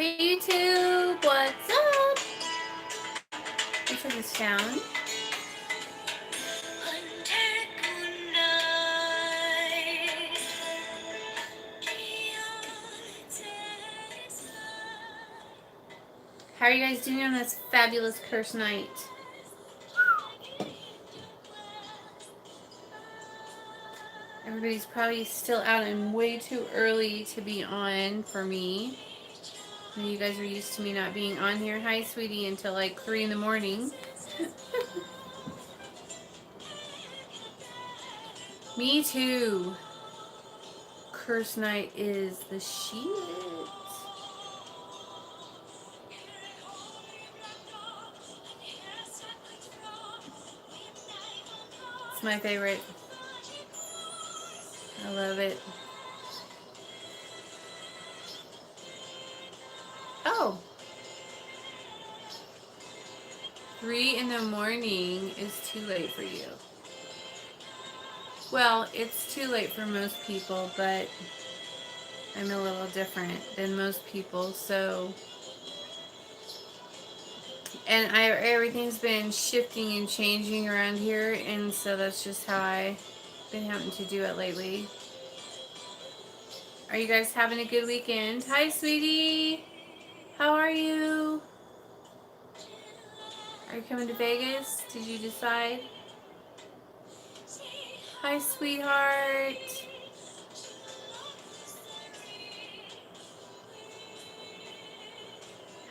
Hey YouTube, what's up? Let's turn this down. How are you guys doing on this fabulous curse night? Everybody's probably still out and way too early to be on for me. You guys are used to me not being on here. Hi, sweetie, until like 3 in the morning. Me too. Curse night is the shit. It's my favorite. I love it. Oh. 3 in the morning is too late for you. Well, it's too late for most people, but I'm a little different than most people, so... And everything's been shifting and changing around here, and so that's just how I've been having to do it lately. Are you guys having a good weekend? Hi, sweetie! How are you? Are you coming to Vegas? Did you decide? Hi, sweetheart!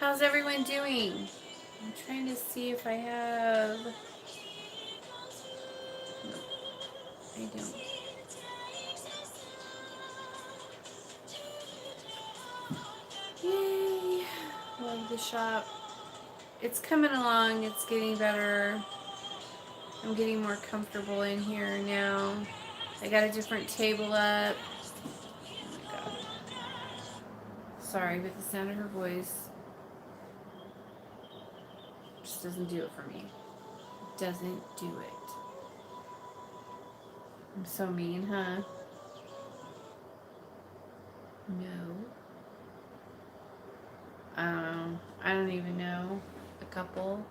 How's everyone doing? I'm trying to see if I have... No, I don't. Yay! Love the shop. It's coming along. It's getting better. I'm getting more comfortable in here now. I got a different table up. Oh my god. Sorry, but the sound of her voice just doesn't do it for me. It doesn't do it. I'm so mean, huh? No. I don't even know. A couple.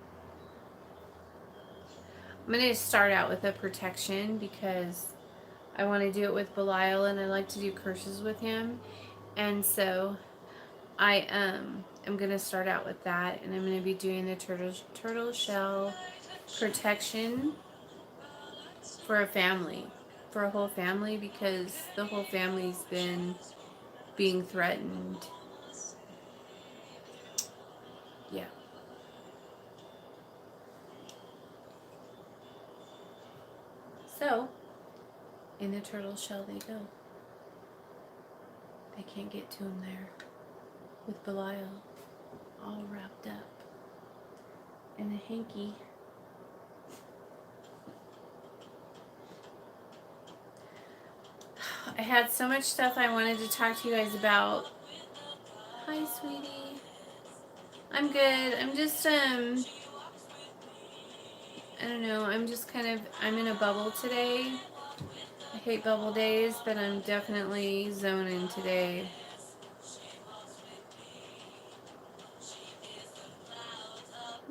I'm going to start out with a protection because I want to do it with Belial and I like to do curses with him. And so I am going to start out with that, and I'm going to be doing the turtle shell protection for a family, for a whole family, because the whole family's been being threatened. Yeah. So, in the turtle shell they go. I can't get to him there with Belial all wrapped up in a hanky. I had so much stuff I wanted to talk to you guys about. Hi, sweetie. I'm good. I'm just, I don't know. I'm just kind of, I'm in a bubble today. I hate bubble days, but I'm definitely zoning today.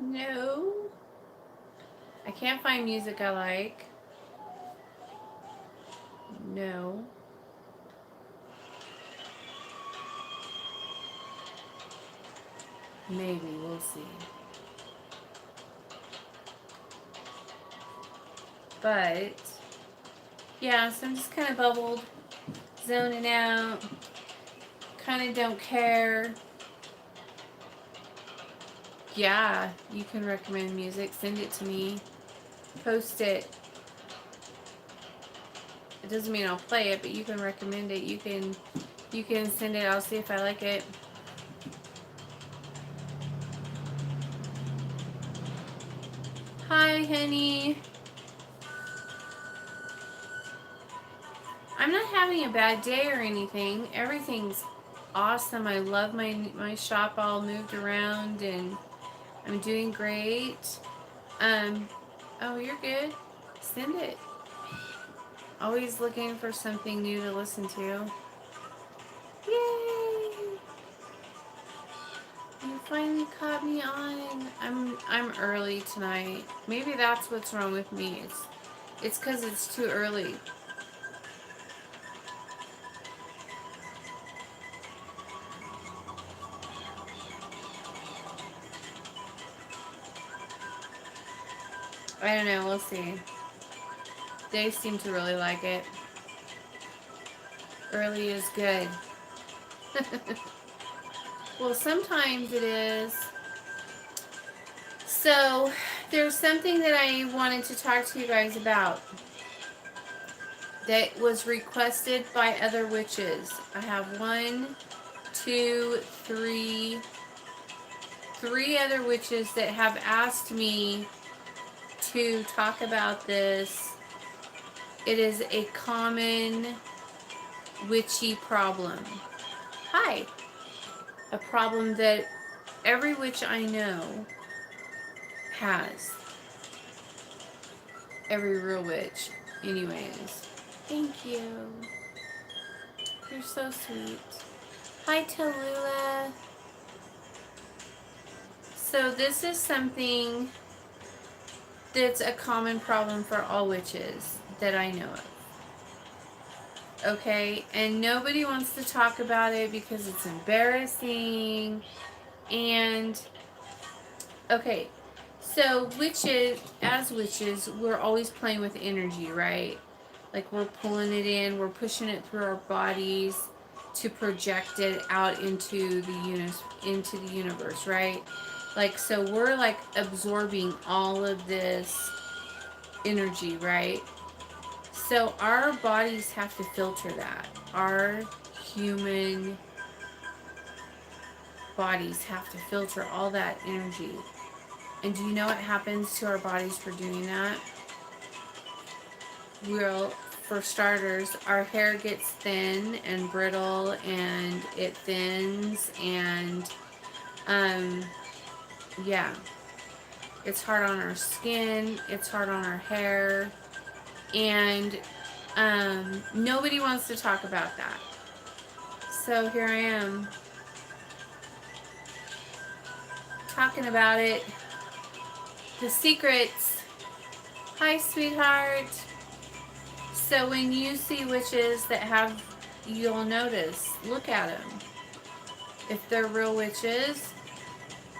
No. I can't find music I like. No. Maybe, we'll see. But, yeah, so I'm just kind of bubbled, zoning out, kind of don't care. Yeah, you can recommend music, send it to me, post it. It doesn't mean I'll play it, but you can recommend it. You can send it, I'll see if I like it. Hi, honey. I'm not having a bad day or anything. Everything's awesome. I love my shop all moved around and I'm doing great. Oh, you're good. Send it. Always looking for something new to listen to. Yay! You finally caught me on. I'm early tonight. Maybe that's what's wrong with me. It's 'cause it's too early. I don't know, we'll see. They seem to really like it. Early is good. Well, sometimes it is. So, there's something that I wanted to talk to you guys about that was requested by other witches. I have one, two, three other witches that have asked me to talk about this. It is a common witchy problem. Hi. A problem that every witch I know has. Every real witch. Anyways. Thank you. You're so sweet. Hi, Tallulah. So this is something that's a common problem for all witches that I know of. Okay? And nobody wants to talk about it because it's embarrassing. And, okay. So witches, as witches, we're always playing with energy, right? Like we're pulling it in, we're pushing it through our bodies to project it out into the universe, right? Like, so we're like absorbing all of this energy, right? So our bodies have to filter that. Our human bodies have to filter all that energy. And do you know what happens to our bodies for doing that? Well, for starters, our hair gets thin and brittle and it thins and yeah. It's hard on our skin, it's hard on our hair, and nobody wants to talk about that. So here I am talking about it. The secrets. Hi, sweetheart. So when you see witches that have, you'll notice, look at them. If they're real witches,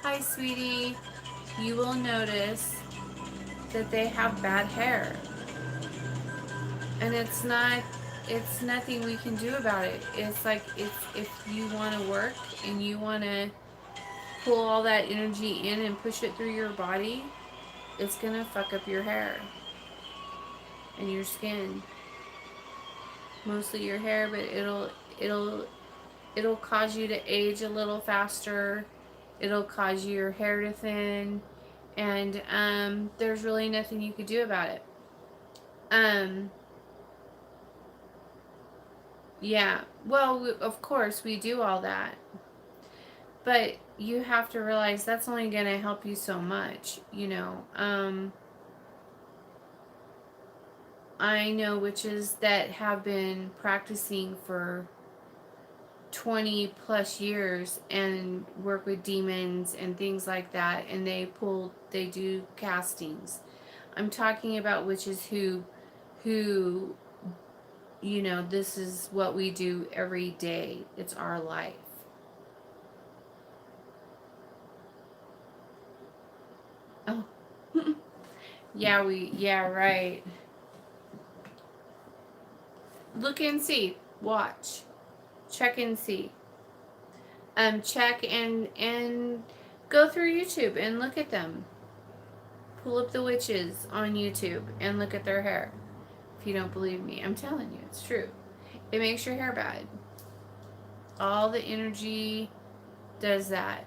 hi, sweetie, you will notice that they have bad hair. And it's nothing we can do about it. It's like, if you want to work and you want to pull all that energy in and push it through your body, it's going to fuck up your hair and your skin. Mostly your hair, but it'll cause you to age a little faster. It'll cause your hair to thin, and there's really nothing you could do about it. Yeah. Well, of course we do all that, but you have to realize that's only going to help you so much, you know. I know witches that have been practicing for 20 plus years and work with demons and things like that, and they do castings. I'm talking about witches who you know, this is what we do every day. It's our life. Oh. Yeah, right. Look and see. Watch. Check and see. Check and go through YouTube and look at them. Pull up the witches on YouTube and look at their hair. If you don't believe me, I'm telling you, it's true. It makes your hair bad. All the energy does that.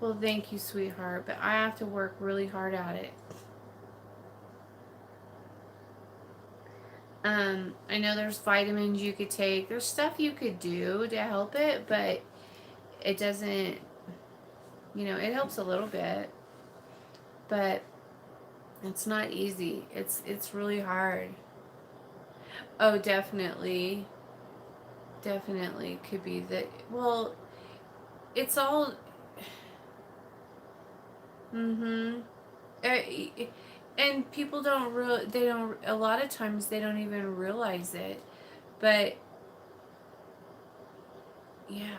Well, thank you, sweetheart, but I have to work really hard at it. I know there's vitamins you could take. There's stuff you could do to help it, but it doesn't, you know, it helps a little bit, but it's not easy. It's really hard. Oh, definitely. Definitely could be that. Well, it's all, mm-hmm. And people don't they don't, a lot of times they don't even realize it. But yeah.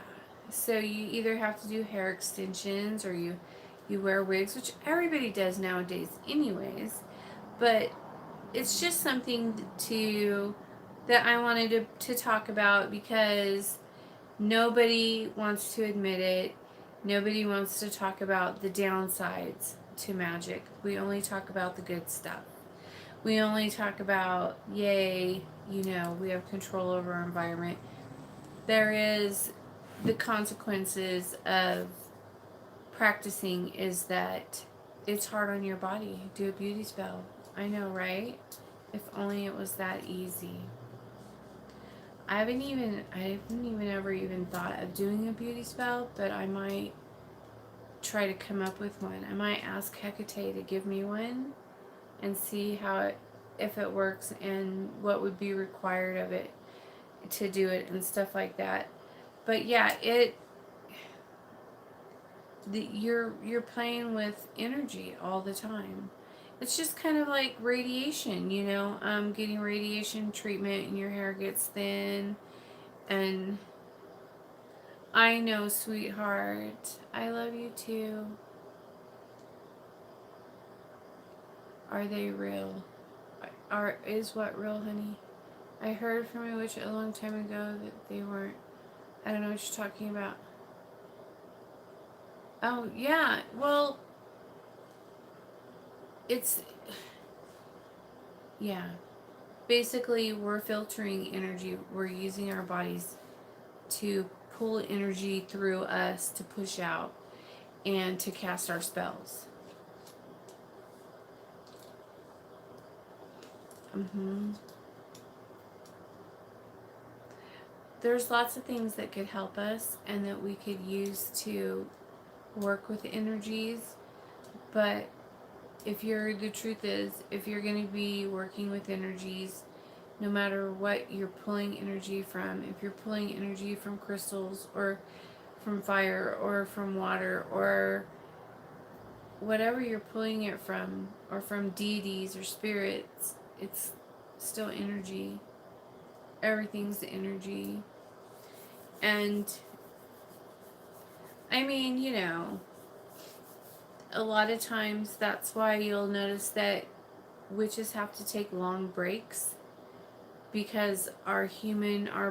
So you either have to do hair extensions or you wear wigs, which everybody does nowadays anyways. But it's just something to that I wanted to talk about because nobody wants to admit it. Nobody wants to talk about the downsides to magic. We only talk about the good stuff. We only talk about, yay, we have control over our environment. There is the consequences of practicing is that it's hard on your body. Do a beauty spell. I know, right? If only it was that easy. I haven't even ever even thought of doing a beauty spell, but I might try to come up with one. I might ask Hecate to give me one and see if it works and what would be required of it to do it and stuff like that. But yeah, you're playing with energy all the time. It's just kind of like radiation, getting radiation treatment and your hair gets thin. And I know, sweetheart, I love you too. Are they real? Is what real, honey? I heard from a witch a long time ago that they weren't. I don't know what you're talking about. Oh, yeah. Well, it's, yeah. Basically, we're filtering energy. We're using our bodies to pull energy through us to push out and to cast our spells. There's lots of things that could help us and that we could use to work with energies, but the truth is, if you're going to be working with energies, no matter what you're pulling energy from, if you're pulling energy from crystals or from fire or from water or whatever you're pulling it from, or from deities or spirits, it's still energy. Everything's energy. And I mean, a lot of times that's why you'll notice that witches have to take long breaks, because our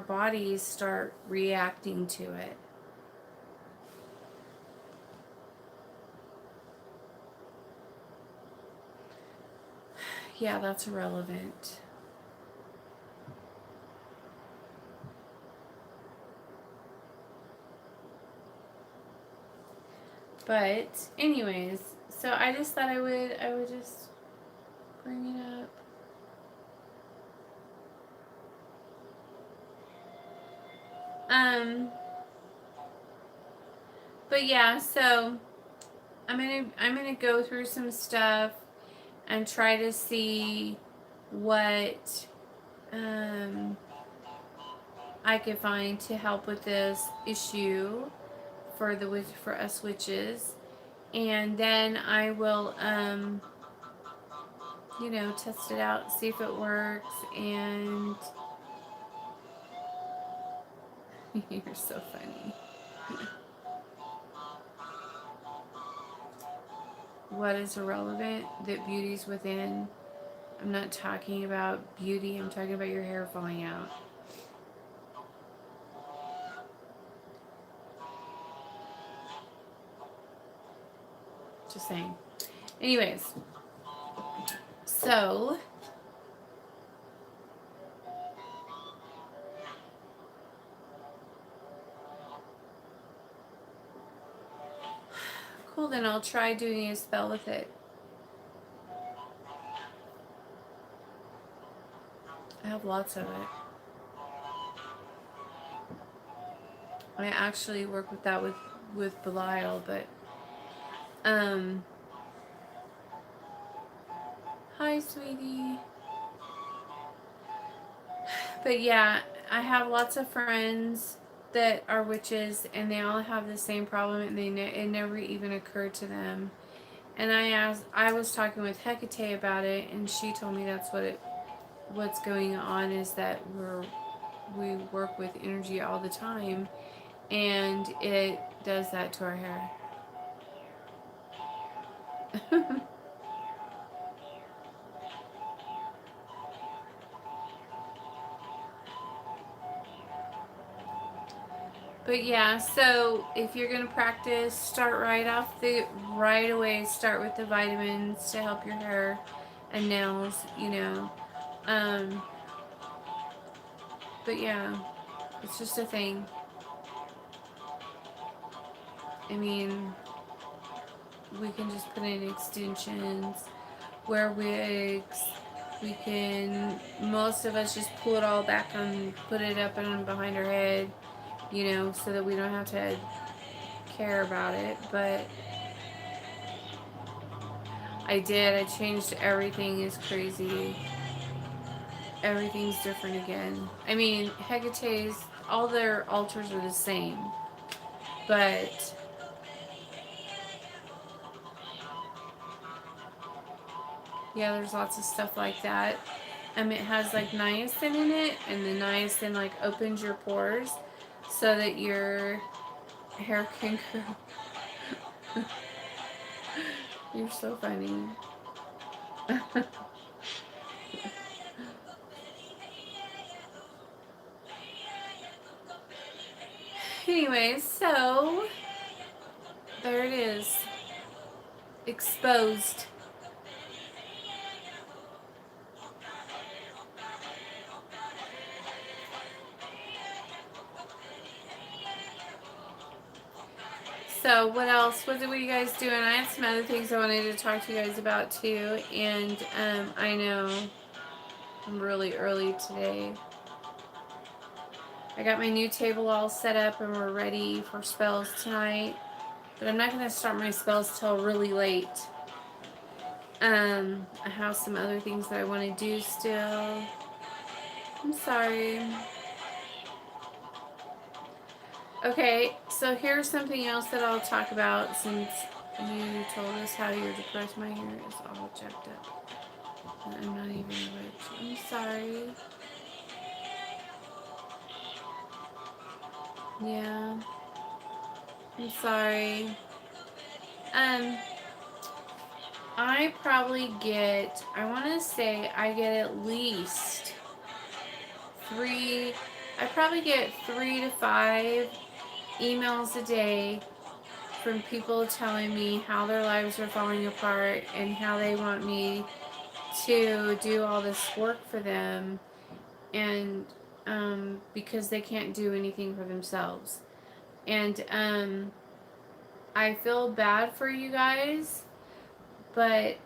bodies start reacting to it. Yeah, that's irrelevant. But anyways, so I just thought I would just bring it up. But yeah, so I'm gonna go through some stuff and try to see what I could find to help with this issue for us witches, and then I will test it out, see if it works, and you're so funny. What is irrelevant? That beauty's within. I'm not talking about beauty, I'm talking about your hair falling out. Just saying. Anyways, so cool, then I'll try doing a spell with it. I have lots of it. I actually work with that with Belial, but hi, sweetie. But yeah, I have lots of friends that are witches, and they all have the same problem, and it never even occurred to them. And I was talking with Hecate about it, and she told me what's going on is that we work with energy all the time, and it does that to our hair. But yeah, so if you're gonna practice, start right away. Start with the vitamins to help your hair and nails, you know. Um, but yeah, it's just a thing. I mean, we can just put in extensions, wear wigs. We can, most of us just pull it all back and put it up and behind our head, you know, so that we don't have to care about it. But I did. I changed everything. Is crazy. Everything's different again. I mean, Hecate's, all their altars are the same. But yeah, there's lots of stuff like that. It has like niacin in it, and the niacin like opens your pores so that your hair can grow. You're so funny. Anyways, so there it is. Exposed. So what else? What are you guys doing? I had some other things I wanted to talk to you guys about too. And I know I'm really early today. I got my new table all set up and we're ready for spells tonight. But I'm not going to start my spells till really late. I have some other things that I want to do still. I'm sorry. Okay, so here's something else that I'll talk about since you told us how you're depressed. My hair is all jacked up. And I'm not even a witch. I'm sorry. Yeah. I'm sorry. I probably get, I want to say I get at least I probably get 3 to 5 emails a day from people telling me how their lives are falling apart and how they want me to do all this work for them, and because they can't do anything for themselves. And I feel bad for you guys, but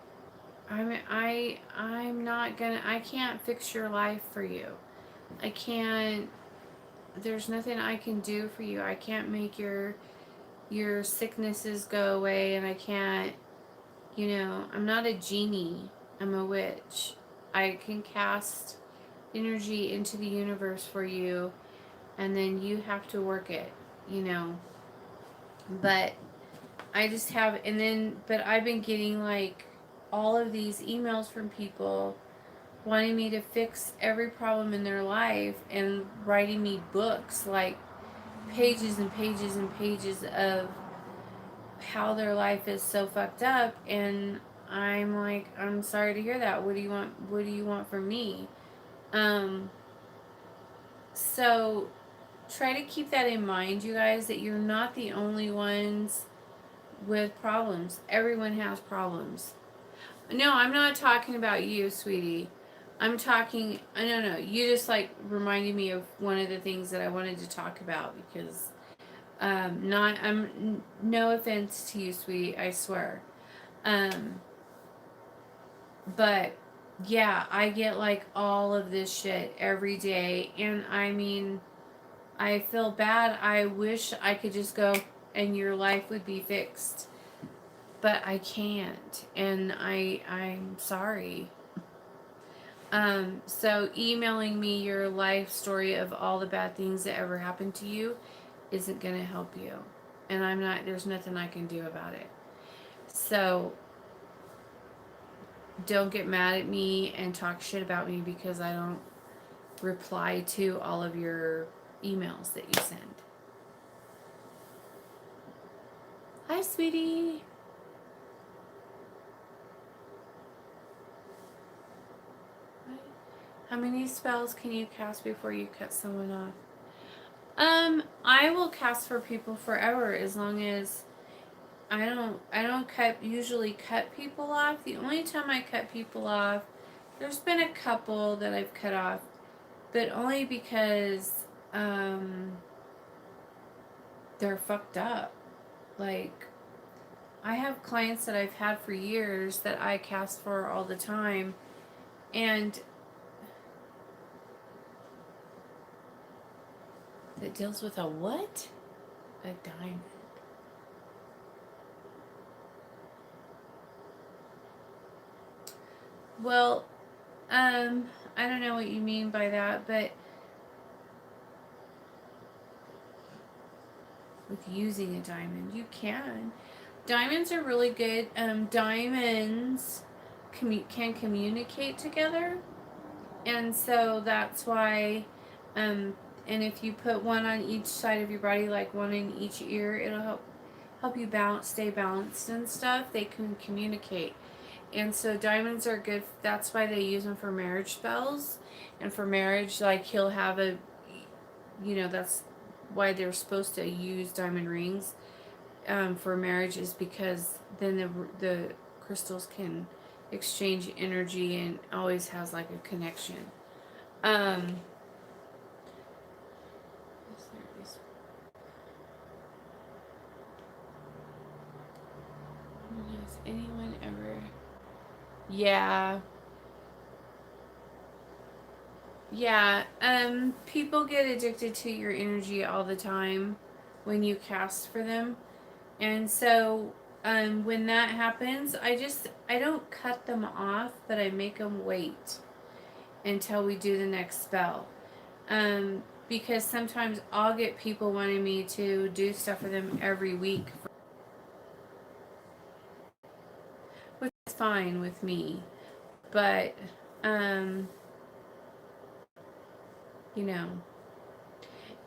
I'm not gonna, I can't fix your life for you. I can't, there's nothing I can do for you. I can't make your sicknesses go away, and I can't, you know, I'm not a genie. I'm a witch. I can cast energy into the universe for you, and then you have to work it, you know. But I just have, and then, but I've been getting like all of these emails from people wanting me to fix every problem in their life and writing me books, like pages and pages and pages of how their life is so fucked up. And I'm like, I'm sorry to hear that. What do you want? What do you want from me? Um, so try to keep that in mind, you guys, that you're not the only ones with problems. Everyone has problems. No, I'm not talking about you, sweetie. I'm talking, no, you just like reminded me of one of the things that I wanted to talk about because, no offense to you, sweetie, I swear. Um, but yeah, I get like all of this shit every day, and I mean, I feel bad. I wish I could just go and your life would be fixed, but I can't, and I'm sorry. So emailing me your life story of all the bad things that ever happened to you isn't going to help you. And there's nothing I can do about it. So don't get mad at me and talk shit about me because I don't reply to all of your emails that you send. Hi, sweetie. How many spells can you cast before you cut someone off? I will cast for people forever as long as I don't usually cut people off. The only time I cut people off, there's been a couple that I've cut off, but only because they're fucked up. Like, I have clients that I've had for years that I cast for all the time, and that deals with a what? A diamond. Well, I don't know what you mean by that, but with using a diamond, you can. Diamonds are really good. Diamonds can communicate together, and so that's why. And if you put one on each side of your body, like one in each ear, it'll help you stay balanced and stuff. They can communicate. And so diamonds are good. That's why they use them for marriage spells. And for marriage, like he'll have that's why they're supposed to use diamond rings for marriage, is because then the crystals can exchange energy and always has like a connection. Has anyone ever? Yeah. Yeah. People get addicted to your energy all the time when you cast for them. And so when that happens, I don't cut them off, but I make them wait until we do the next spell. Because sometimes I'll get people wanting me to do stuff for them every week, which is fine with me. But you know,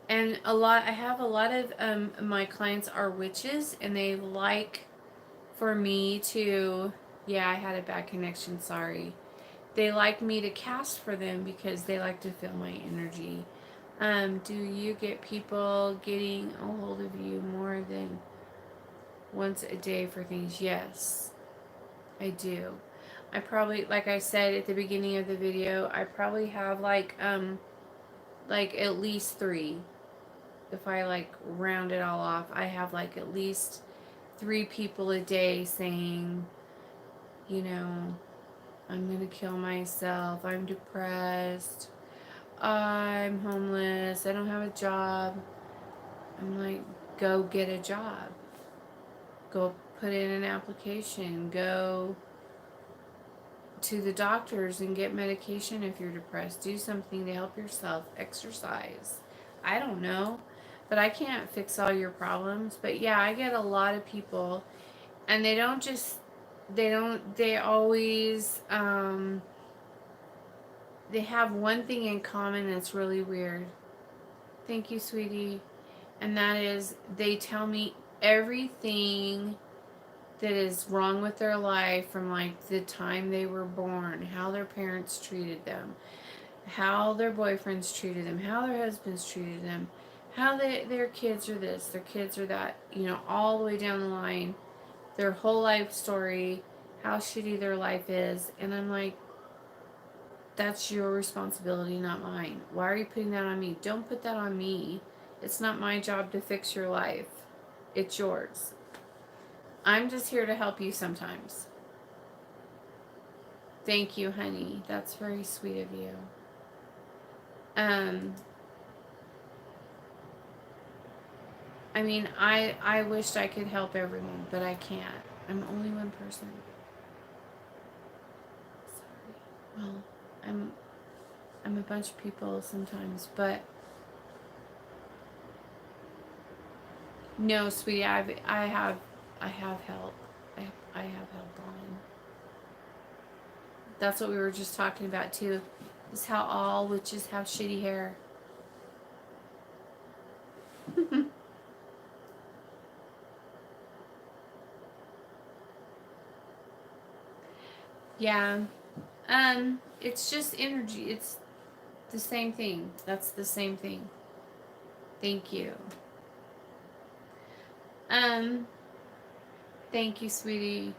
and I have a lot of my clients are witches, and they like for me to, yeah, I had a bad connection, sorry. They like me to cast for them because they like to feel my energy. Do you get people getting a hold of you more than once a day for things? Yes, I do. I probably, like I said at the beginning of the video, I probably have like at least 3. If I like round it all off, I have like at least 3 people a day saying, you know, I'm gonna kill myself, I'm depressed, I'm homeless, I don't have a job. I'm like, go get a job. Go put in an application. Go to the doctors and get medication if you're depressed. Do something to help yourself. Exercise. I don't know. But I can't fix all your problems. But yeah, I get a lot of people, and they always, they have one thing in common that's really weird. Thank you, sweetie. And that is, they tell me everything that is wrong with their life from like the time they were born, how their parents treated them, how their boyfriends treated them, how their husbands treated them, how their kids are this, their kids are that, all the way down the line, their whole life story, how shitty their life is. And I'm like, that's your responsibility, not mine. Why are you putting that on me? Don't put that on me. It's not my job to fix your life. It's yours. I'm just here to help you sometimes. Thank you, honey. That's very sweet of you. I mean, I wished I could help everyone, but I can't. I'm only one person. Sorry. Well, I'm a bunch of people sometimes, but no, sweetie, I have help. I have help on. That's what we were just talking about too. Is how all witches have shitty hair. Yeah. It's just energy. It's the same thing. That's the same thing. Thank you. Um, thank you, sweetie.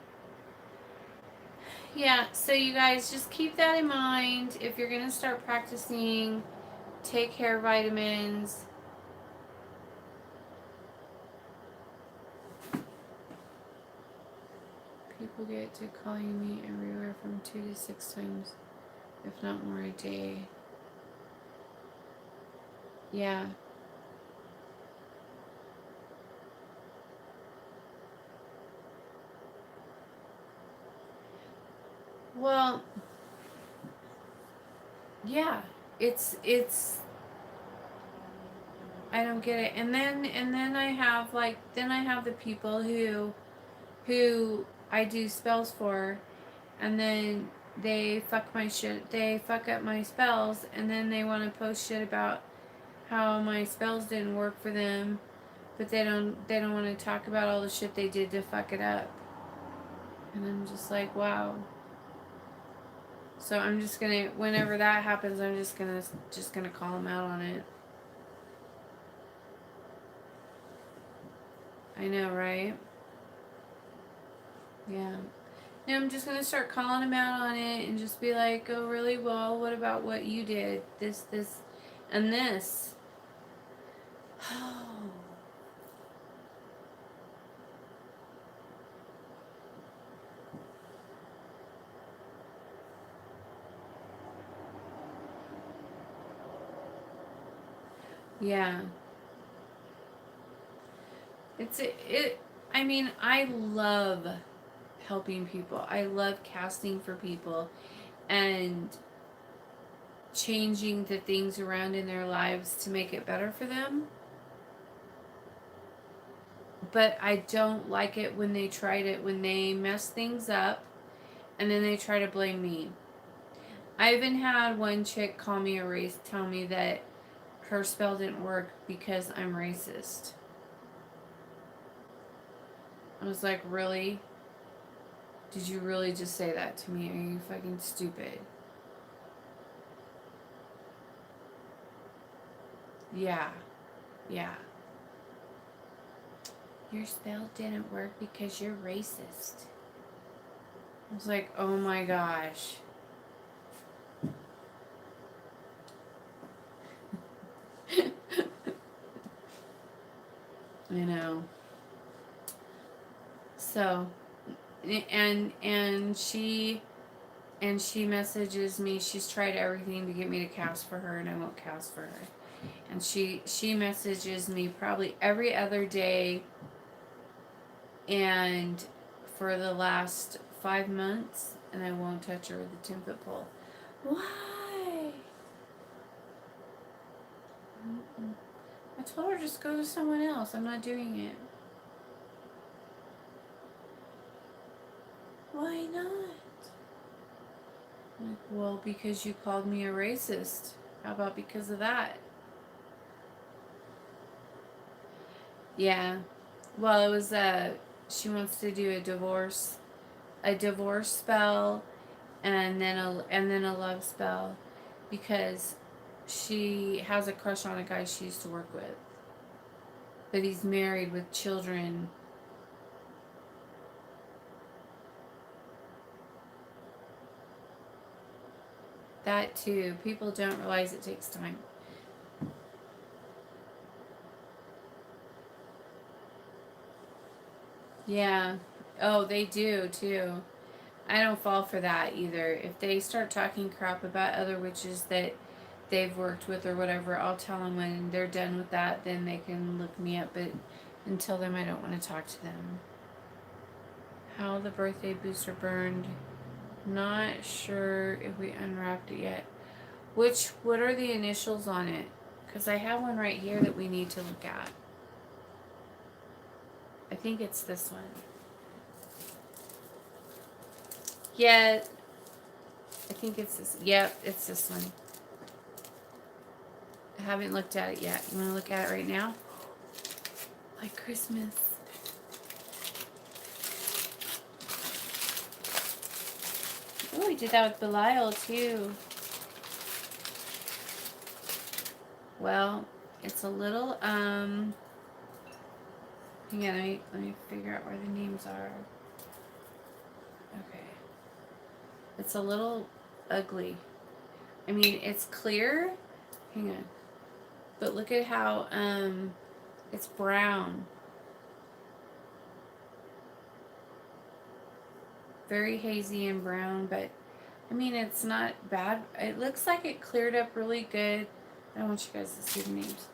Yeah, so you guys just keep that in mind. If you're gonna start practicing, take hair vitamins. People get to calling me everywhere from 2 to 6 times, if not more, a day. Yeah. Well, yeah. It's I don't get it. And then I have the people who I do spells for, and then they fuck my shit. They fuck up my spells, and then they want to post shit about how my spells didn't work for them, but they don't want to talk about all the shit they did to fuck it up. And I'm just like, wow. So I'm just gonna, whenever that happens, I'm just gonna call them out on it. I know, right? Yeah. No, I'm just gonna start calling them out on it and just be like, oh, really? Well, what about what you did? This, and this. Oh. Yeah. I mean, I love helping people. I love casting for people and changing the things around in their lives to make it better for them. But I don't like it when when they mess things up and then they try to blame me. I even had one chick call me tell me that her spell didn't work because I'm racist. I was like, really? Did you really just say that to me? Are you fucking stupid? Yeah. Yeah. Your spell didn't work because you're racist. I was like, oh my gosh. I know. So, and she messages me. She's tried everything to get me to cast for her, and I won't cast for her. And she messages me probably every other day, and for the last 5 months, and I won't touch her with a 10-foot pole. Why? Mm-mm. I told her just go to someone else. I'm not doing it. Why not? Like, well, because you called me a racist. How about because of that? Yeah. Well, it was she wants to do a divorce spell, and then a love spell, because she has a crush on a guy she used to work with, but he's married with children. That too. People don't realize it takes time. Yeah. Oh, they do too. I don't fall for that either. If they start talking crap about other witches that they've worked with or whatever, I'll tell them when they're done with that, then they can look me up. But until then, I don't want to talk to them. How the birthday booster burned Not sure if we unwrapped it yet. What are the initials on it? Because I have one right here that we need to look at. I think it's this one. Yeah, I think it's this. Yep, it's this one. I haven't looked at it yet. You want to look at it right now? Like Christmas. Oh, we did that with Belial too. Well, it's a little, hang on, let me figure out where the names are. Okay. It's a little ugly. I mean, it's clear. Hang on. But look at how, it's brown. Very hazy and brown, but, I mean, it's not bad. It looks like it cleared up really good. I don't want you guys to see the names.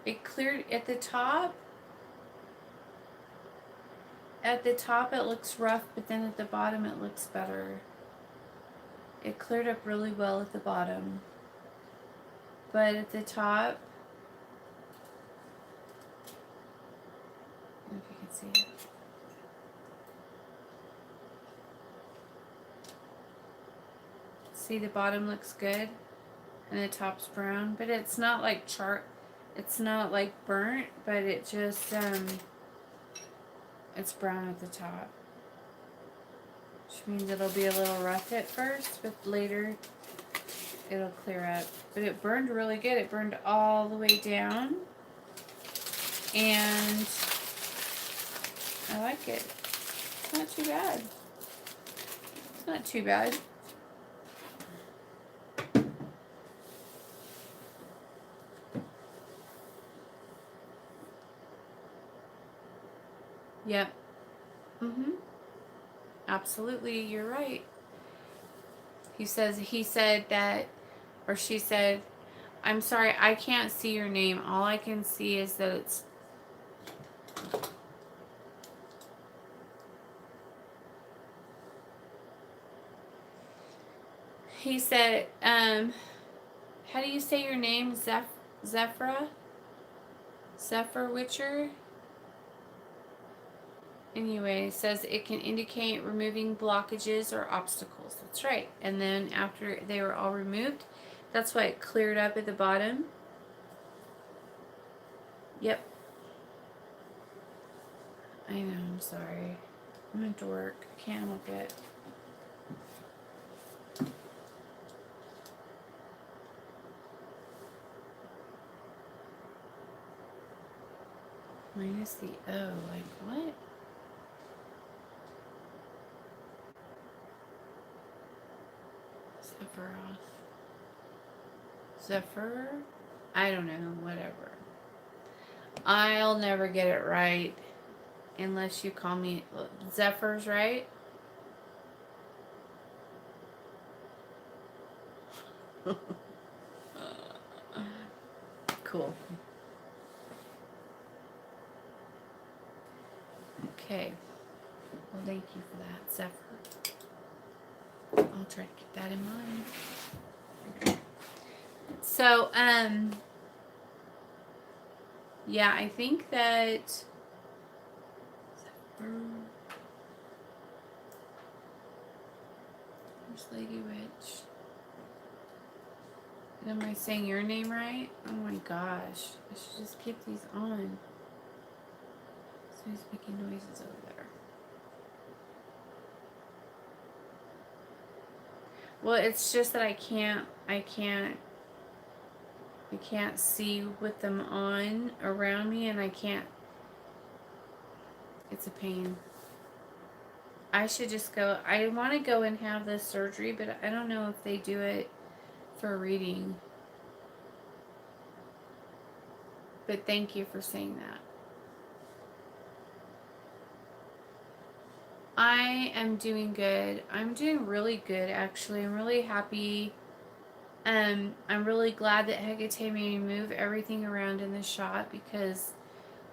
It cleared at the top. At the top it looks rough, but then at the bottom it looks better. It cleared up really well at the bottom. But at the top, I don't know if you can see it. See, the bottom looks good and the top's brown, but it's not like it's not like burnt, but it just it's brown at the top, which means it'll be a little rough at first, but later it'll clear up. But it burned really good. It burned all the way down, and I like it. It's not too bad. It's not too bad. Yep. Absolutely, you're right. He said that, or she said, I'm sorry, I can't see your name. All I can see is that it's. He said, how do you say your name? Zephyr Witcher? Anyway, it says it can indicate removing blockages or obstacles. That's right. And then after they were all removed, that's why it cleared up at the bottom. Yep. I know, I'm sorry. I'm a dork. I can't help it. Minus the O. Like, what? Sephiroth. Zephyr? I don't know. Whatever. I'll never get it right. Unless you call me... Zephyr's right? Cool. Okay. Well, thank you for that, Zephyr. I'll try to keep that in mind. So, yeah, I think that Zephyr. There's Lady Witch. Am I saying your name right? Oh my gosh. I should just keep these on. So he's making noises over there. Well, it's just that I can't see with them on around me, and I can't. It's a pain. I should just go. I want to go and have this surgery, but I don't know if they do it for reading. But thank you for saying that. I am doing good. I'm doing really good, actually. I'm really happy. I'm really glad that Hecate made me move everything around in the shop, because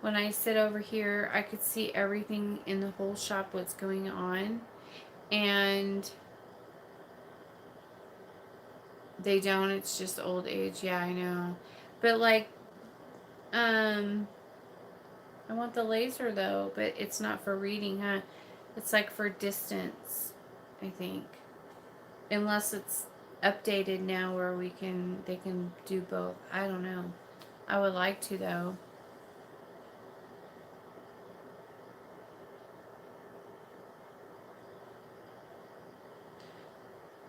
when I sit over here, I could see everything in the whole shop, what's going on. And They don't. It's just old age. Yeah, I know. But like, um, I want the laser though, but it's not for reading, huh? It's like for distance, I think. Unless it's updated now where they can do both. I don't know. I would like to though.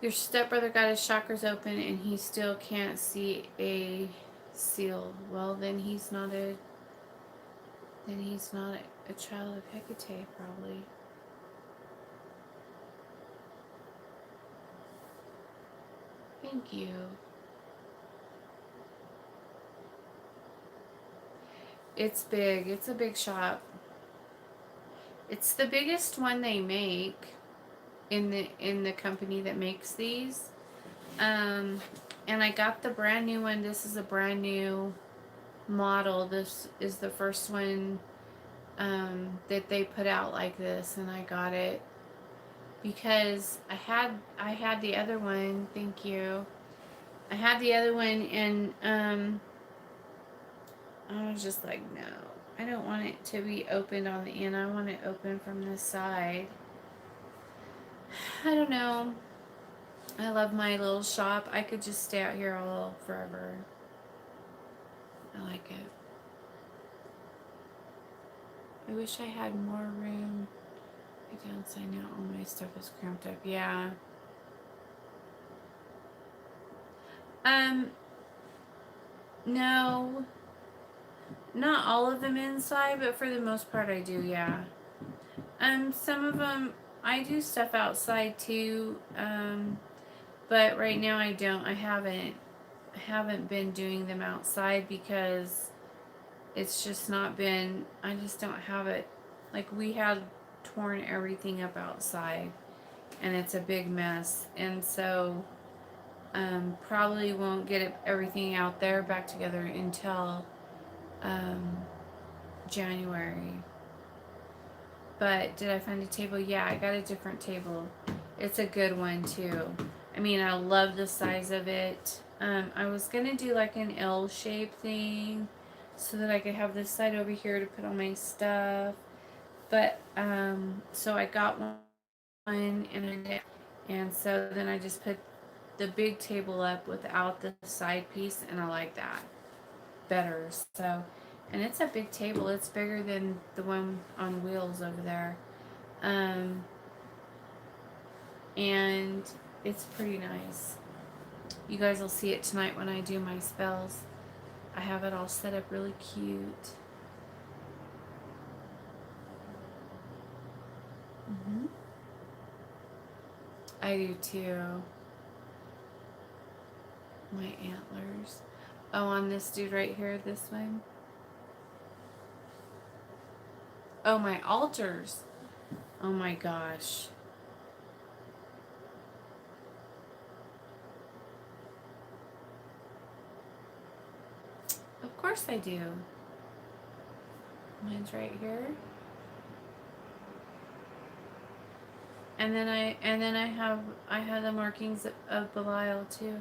Your stepbrother got his chakras open and he still can't see a seal. Well, then he's not a child of Hecate, probably. Thank you. It's big. It's a big shop. It's the biggest one they make in the company that makes these. Um, and I got the brand new one. This is a brand new model. This is the first one that they put out like this, and I got it because I had the other one. Thank you. I had the other one, and I was just like, no, I don't want it to be opened on the end. I want it open from this side. I don't know. I love my little shop. I could just stay out here all forever. I like it. I wish I had more room. My downside now, all my stuff is cramped up. Yeah. Um, no, not all of them inside, but for the most part, I do. Yeah. Some of them I do stuff outside too. But right now I don't. I haven't been doing them outside because it's just not been. I just don't have it. Like we had torn everything up outside, and it's a big mess, and so probably won't get everything out there back together until um, January. But did I find a table? Yeah, I got a different table. It's a good one too. I mean, I love the size of it. I was gonna do like an L shape thing so that I could have this side over here to put all my stuff. But so I got one and so then I just put the big table up without the side piece, and I like that better. So, and it's a big table. It's bigger than the one on wheels over there. Um, and it's pretty nice. You guys will see it tonight when I do my spells. I have it all set up really cute. Mm-hmm. I do too. My antlers. Oh, on this dude right here, this one. Oh, my altars. Oh my gosh. Of course I do. Mine's right here. And then I have the markings of Belial too.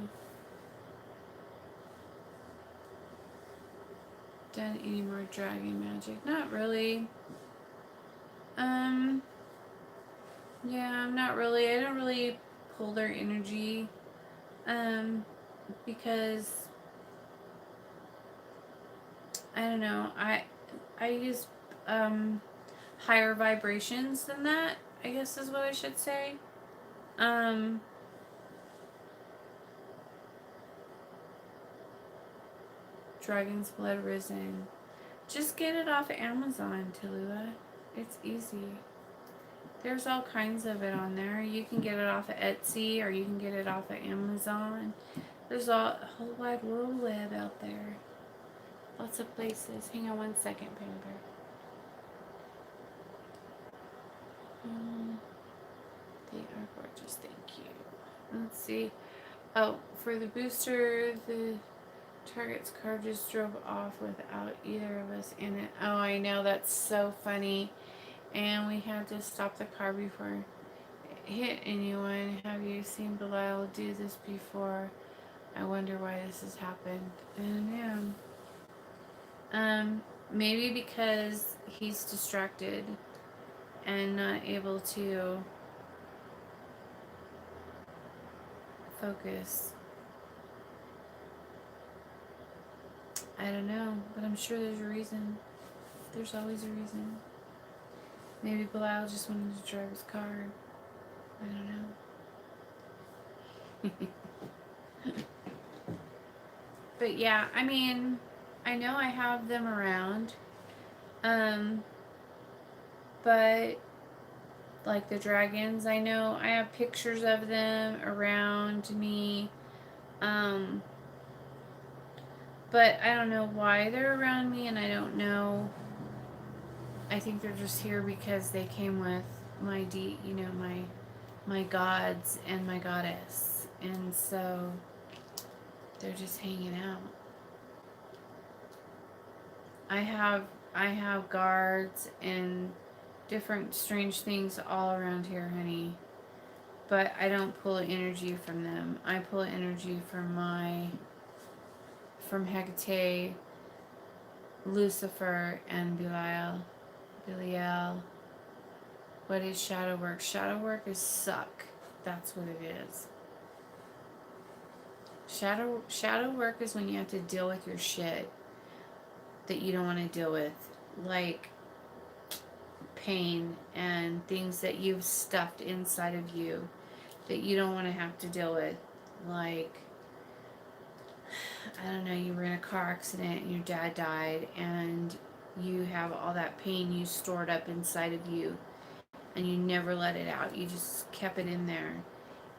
Done any more dragon magic? Not really. Um yeah, not really. I don't really pull their energy. Because I don't know. I use higher vibrations than that, I guess is what I should say. Um Dragon's Blood Risen. Just get it off of Amazon, Tallulah. It's easy. There's all kinds of it on there. You can get it off of Etsy or you can get it off of Amazon. There's a whole wide world web out there. Lots of places. Hang on one second, Pamper. They are gorgeous. Thank you. Let's see. Oh, for the booster, the target's car just drove off without either of us in it. Oh, I know. That's so funny. And we had to stop the car before it hit anyone. Have you seen Belial do this before? I wonder why this has happened. I don't know. Maybe because he's distracted and not able to focus. I don't know, but I'm sure there's a reason. There's always a reason. Maybe Belial just wanted to drive his car. I don't know. But yeah, I mean, I know I have them around. Um, but like the dragons, I know I have pictures of them around me. Um, but I don't know why they're around me, and I don't know. I think they're just here because they came with my my gods and my goddess, and so they're just hanging out. I have I have guards and different strange things all around here, honey. But I don't pull energy from them. I pull energy from Hecate, Lucifer, and Belial. Belial. What is shadow work? Shadow work is suck. That's what it is. Shadow work is when you have to deal with your shit that you don't want to deal with, like pain and things that you've stuffed inside of you that you don't want to have to deal with, like I don't know, you were in a car accident and your dad died and you have all that pain you stored up inside of you and you never let it out. You just kept it in there.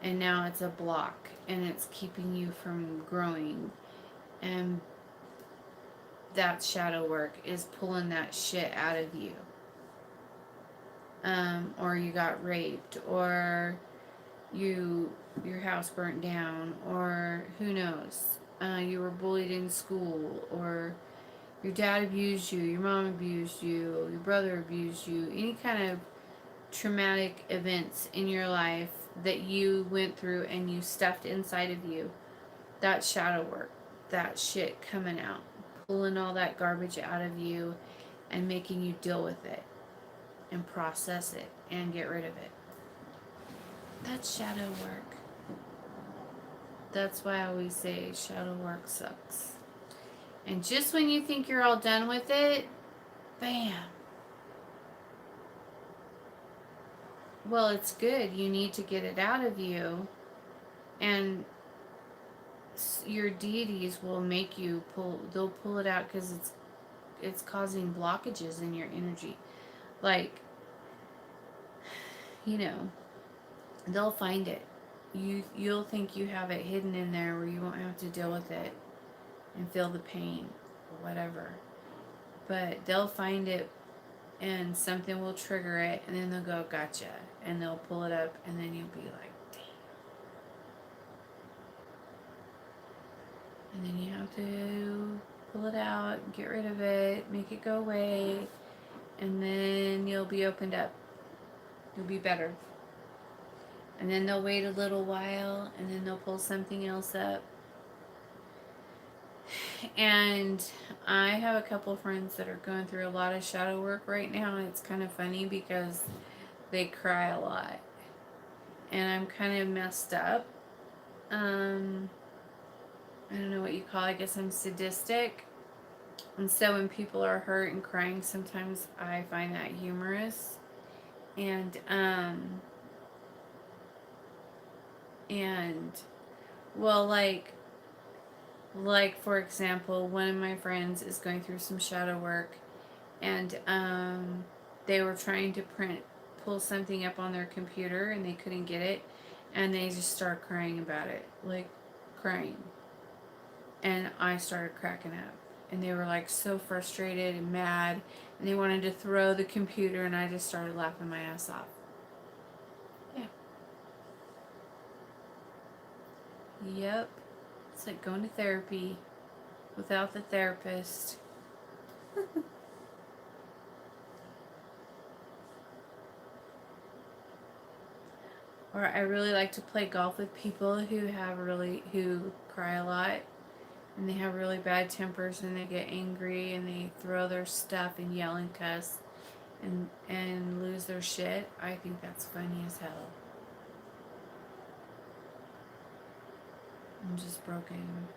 And now it's a block and it's keeping you from growing. And that shadow work is pulling that shit out of you. Or you got raped, or your house burnt down, or who knows, you were bullied in school, or your dad abused you, your mom abused you, your brother abused you, any kind of traumatic events in your life that you went through and you stuffed inside of you. That shadow work, that shit coming out, pulling all that garbage out of you and making you deal with it and process it and get rid of it. That's shadow work. That's why I always say shadow work sucks. And just when you think you're all done with it, bam. Well, it's good. You need to get it out of you. And your deities will make you they'll pull it out because it's causing blockages in your energy. Like, you know, they'll find it. You'll think you have it hidden in there where you won't have to deal with it and feel the pain or whatever. But they'll find it and something will trigger it and then they'll go, gotcha. And they'll pull it up and then you'll be like, damn. And then you have to pull it out, get rid of it, make it go away, and then you'll be opened up. You'll be better. And then they'll wait a little while and then they'll pull something else up. And I have a couple friends that are going through a lot of shadow work right now. It's kind of funny because they cry a lot. And I'm kind of messed up. I don't know what you call it. I guess I'm sadistic. And so when people are hurt and crying, sometimes I find that humorous. And well, like for example, one of my friends is going through some shadow work, and they were trying to pull something up on their computer and they couldn't get it, and they just started crying about it, like crying. And I started cracking up, and they were like so frustrated and mad, and they wanted to throw the computer, and I just started laughing my ass off. Yeah. Yep. It's like going to therapy without the therapist. Or I really like to play golf with people who cry a lot and they have really bad tempers and they get angry and they throw their stuff and yell and cuss and lose their shit. I think that's funny as hell. I'm just broken.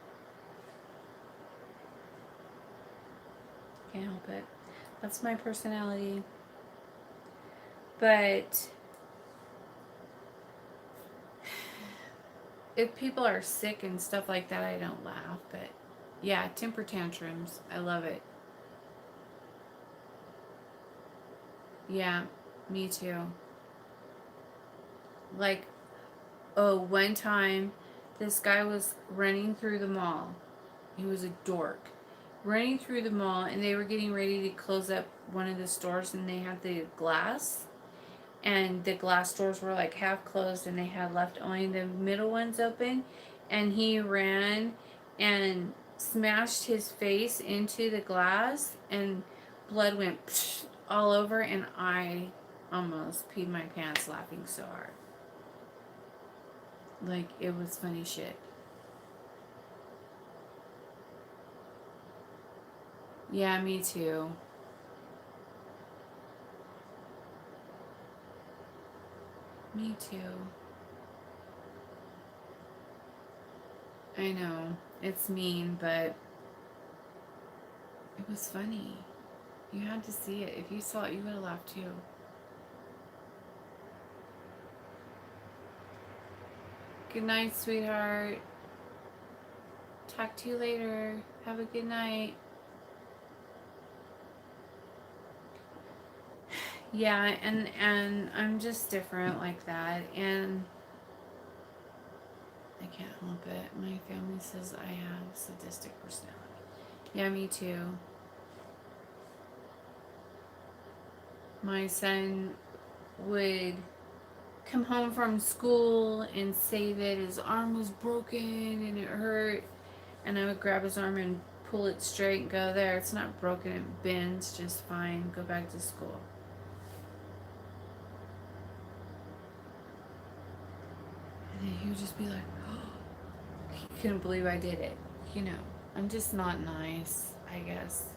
Can't help it. That's my personality. But if people are sick and stuff like that, I don't laugh. But yeah, temper tantrums. I love it. Yeah, me too. Like, oh, one time this guy was running through the mall. He was a dork. Running through the mall, and they were getting ready to close up one of the stores, and they had the glass. And the glass doors were like half closed, and they had left only the middle ones open. And he ran and smashed his face into the glass, and blood went all over, and I almost peed my pants laughing so hard. Like, it was funny shit. Yeah, me too. Me too. I know. It's mean, but it was funny. You had to see it. If you saw it, you would have laughed too. Good night, sweetheart. Talk to you later. Have a good night. Yeah, and I'm just different like that, and I can't help it. My family says I have sadistic personality. Yeah, me too. My son would come home from school and say that his arm was broken and it hurt, and I would grab his arm and pull it straight and go, there, it's not broken, it bends just fine, go back to school. And then he would just be like, oh, he couldn't believe I did it. You know, I'm just not nice, I guess.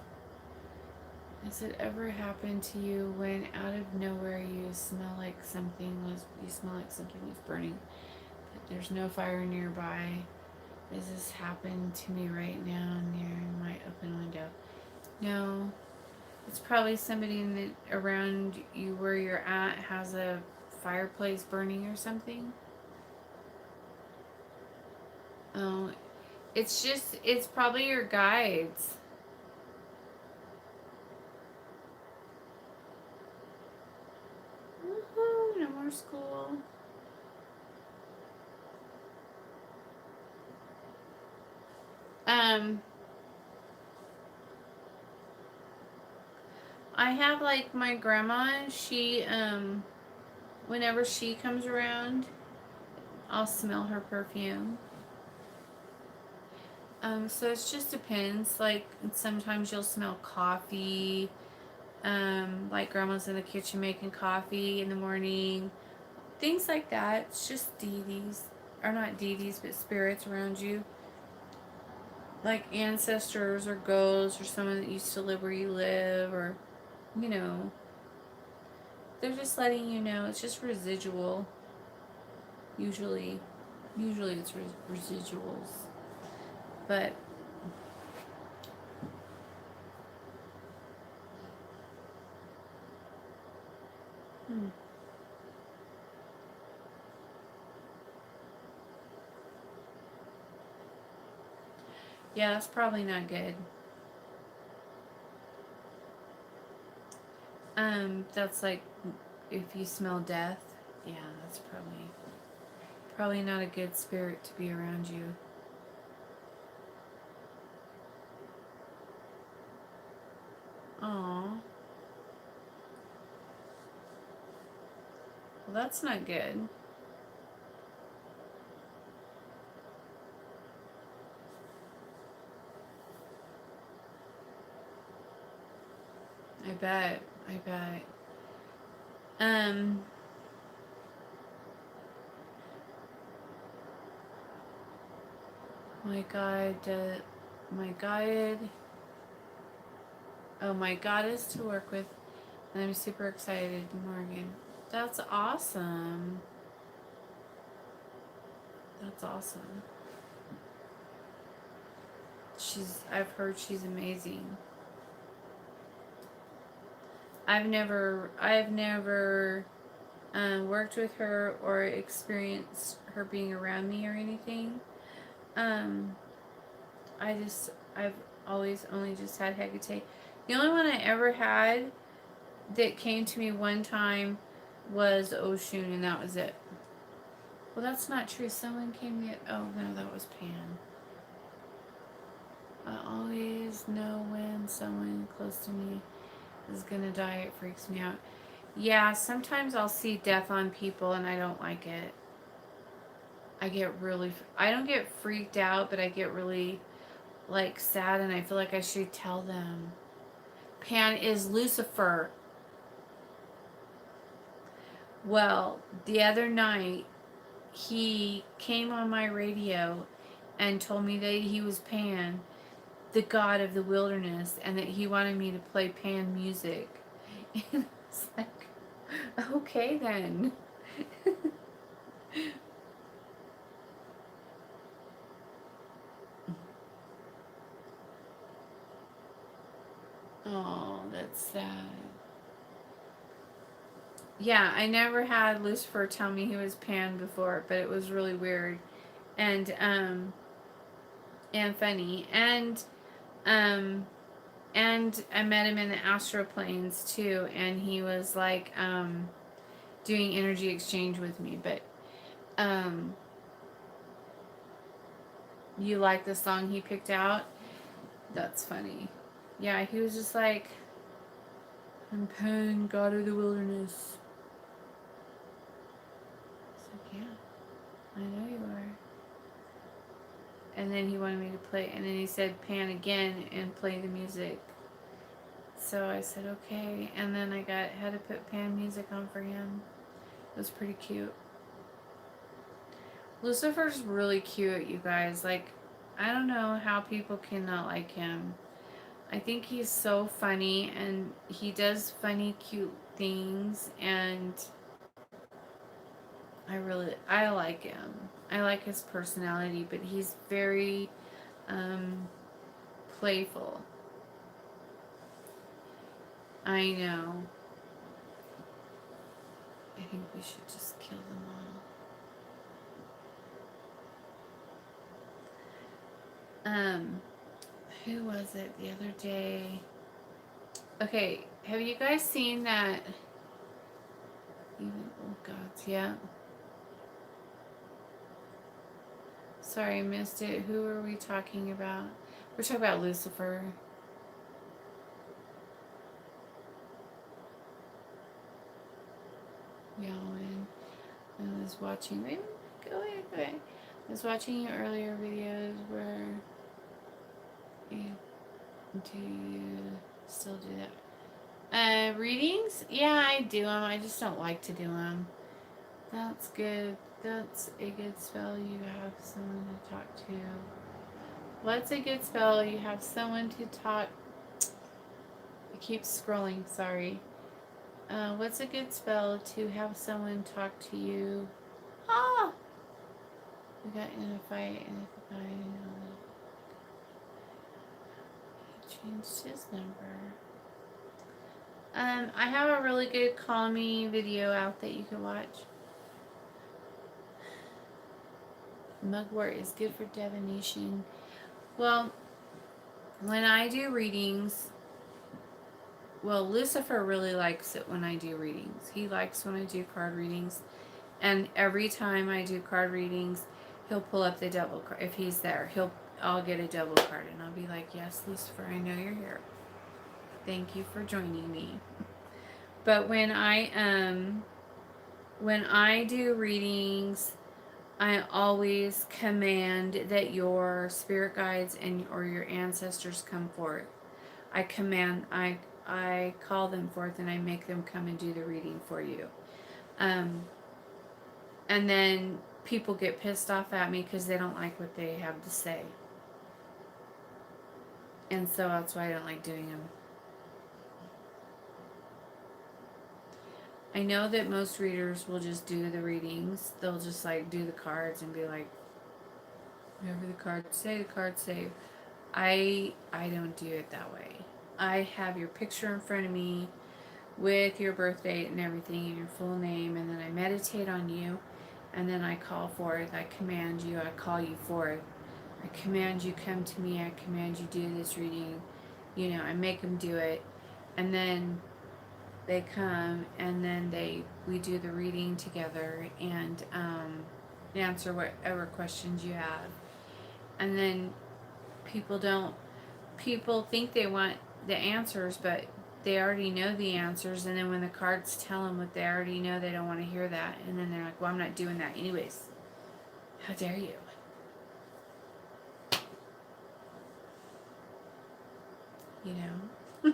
Has it ever happened to you when out of nowhere you smell like something was burning, but there's no fire nearby? Does this happen to me right now near my open window? No. It's probably somebody in the, around you where you're at has a fireplace burning or something. Oh, it's probably your guides. Woohoo, no more school. Um, I have like my grandma, whenever she comes around, I'll smell her perfume. So it just depends. Like sometimes you'll smell coffee. Like grandma's in the kitchen making coffee in the morning. Things like that. It's just deities. Or not deities, but spirits around you. Like ancestors or ghosts or someone that used to live where you live, or, you know, they're just letting you know. It's just residual. Usually. Usually it's residuals. But yeah, that's probably not good. That's like if you smell death. Yeah, that's probably not a good spirit to be around you. Aw. Well, that's not good. I bet. I bet. Um, My God, my guide. Oh, my goddess to work with, and I'm super excited, Morgan. That's awesome. That's awesome. I've heard she's amazing. I've never worked with her or experienced her being around me or anything. Um, I've always only just had Hecate. The only one I ever had that came to me one time was Oshun, and that was it. Well, that's not true. Someone came to oh no, that was Pan. I always know when someone close to me is gonna die. It freaks me out. Yeah, sometimes I'll see death on people and I don't like it. I don't get freaked out, but I get really like sad and I feel like I should tell them. Pan is Lucifer. Well, the other night he came on my radio and told me that he was Pan, the god of the wilderness, and that he wanted me to play Pan music. And it's like, okay then. Oh, that's sad. Yeah, I never had Lucifer tell me he was Pan before, but it was really weird and funny. Um and I met him in the astral planes too, and he was like doing energy exchange with me. But um you like the song he picked out? That's funny. Yeah, he was just like, I'm Pan, God of the wilderness. It's like, yeah, I know you are. And then he wanted me to play, and then he said Pan again and play the music. So I said okay, and then I had to put Pan music on for him. It was pretty cute. Lucifer's really cute, you guys. Like, I don't know how people cannot like him. I think he's so funny, and he does funny, cute things, and I like him. I like his personality, but he's very um, playful. I know. I think we should just kill them all. Who was it the other day? Okay, have you guys seen that? Even oh gods, yeah. Sorry, I missed it. Who are we talking about? We're talking about Lucifer. Yahweh. I was watching. Wait, go away, go away. I was watching your earlier videos where. Yeah, do you still do that? Readings? Yeah, I do them. I just don't like to do them. That's good. That's a good spell. You have someone to talk to. What's a good spell? You have someone to talk. I keep scrolling. Sorry. What's a good spell to have someone talk to you? Ah! We got in a fight and the guy he changed his number. I have a really good Call Me video out that you can watch. Mugwort is good for divination. Well, when I do readings, well, Lucifer really likes it when I do readings. He likes when I do card readings. And every time I do card readings, he'll pull up the devil card. If he's there, I'll get a devil card and I'll be like, yes, Lucifer, I know you're here. Thank you for joining me. But when I do readings, I always command that your spirit guides or your ancestors come forth. I call them forth and I make them come and do the reading for you. And then people get pissed off at me because they don't like what they have to say. And so that's why I don't like doing them. I know that most readers will just do the readings. They'll just like do the cards and be like, whatever the cards say, the cards say. I don't do it that way. I have your picture in front of me with your birth date and everything and your full name, and then I meditate on you, and then I call forth. I command you. I call you forth. I command you come to me. I command you do this reading. You know, I make them do it, and then they come, and then we do the reading together and answer whatever questions you have, and then people think they want the answers, but they already know the answers, and then when the cards tell them what they already know, they don't want to hear that, and then they're like, well, I'm not doing that anyways. How dare you? You know?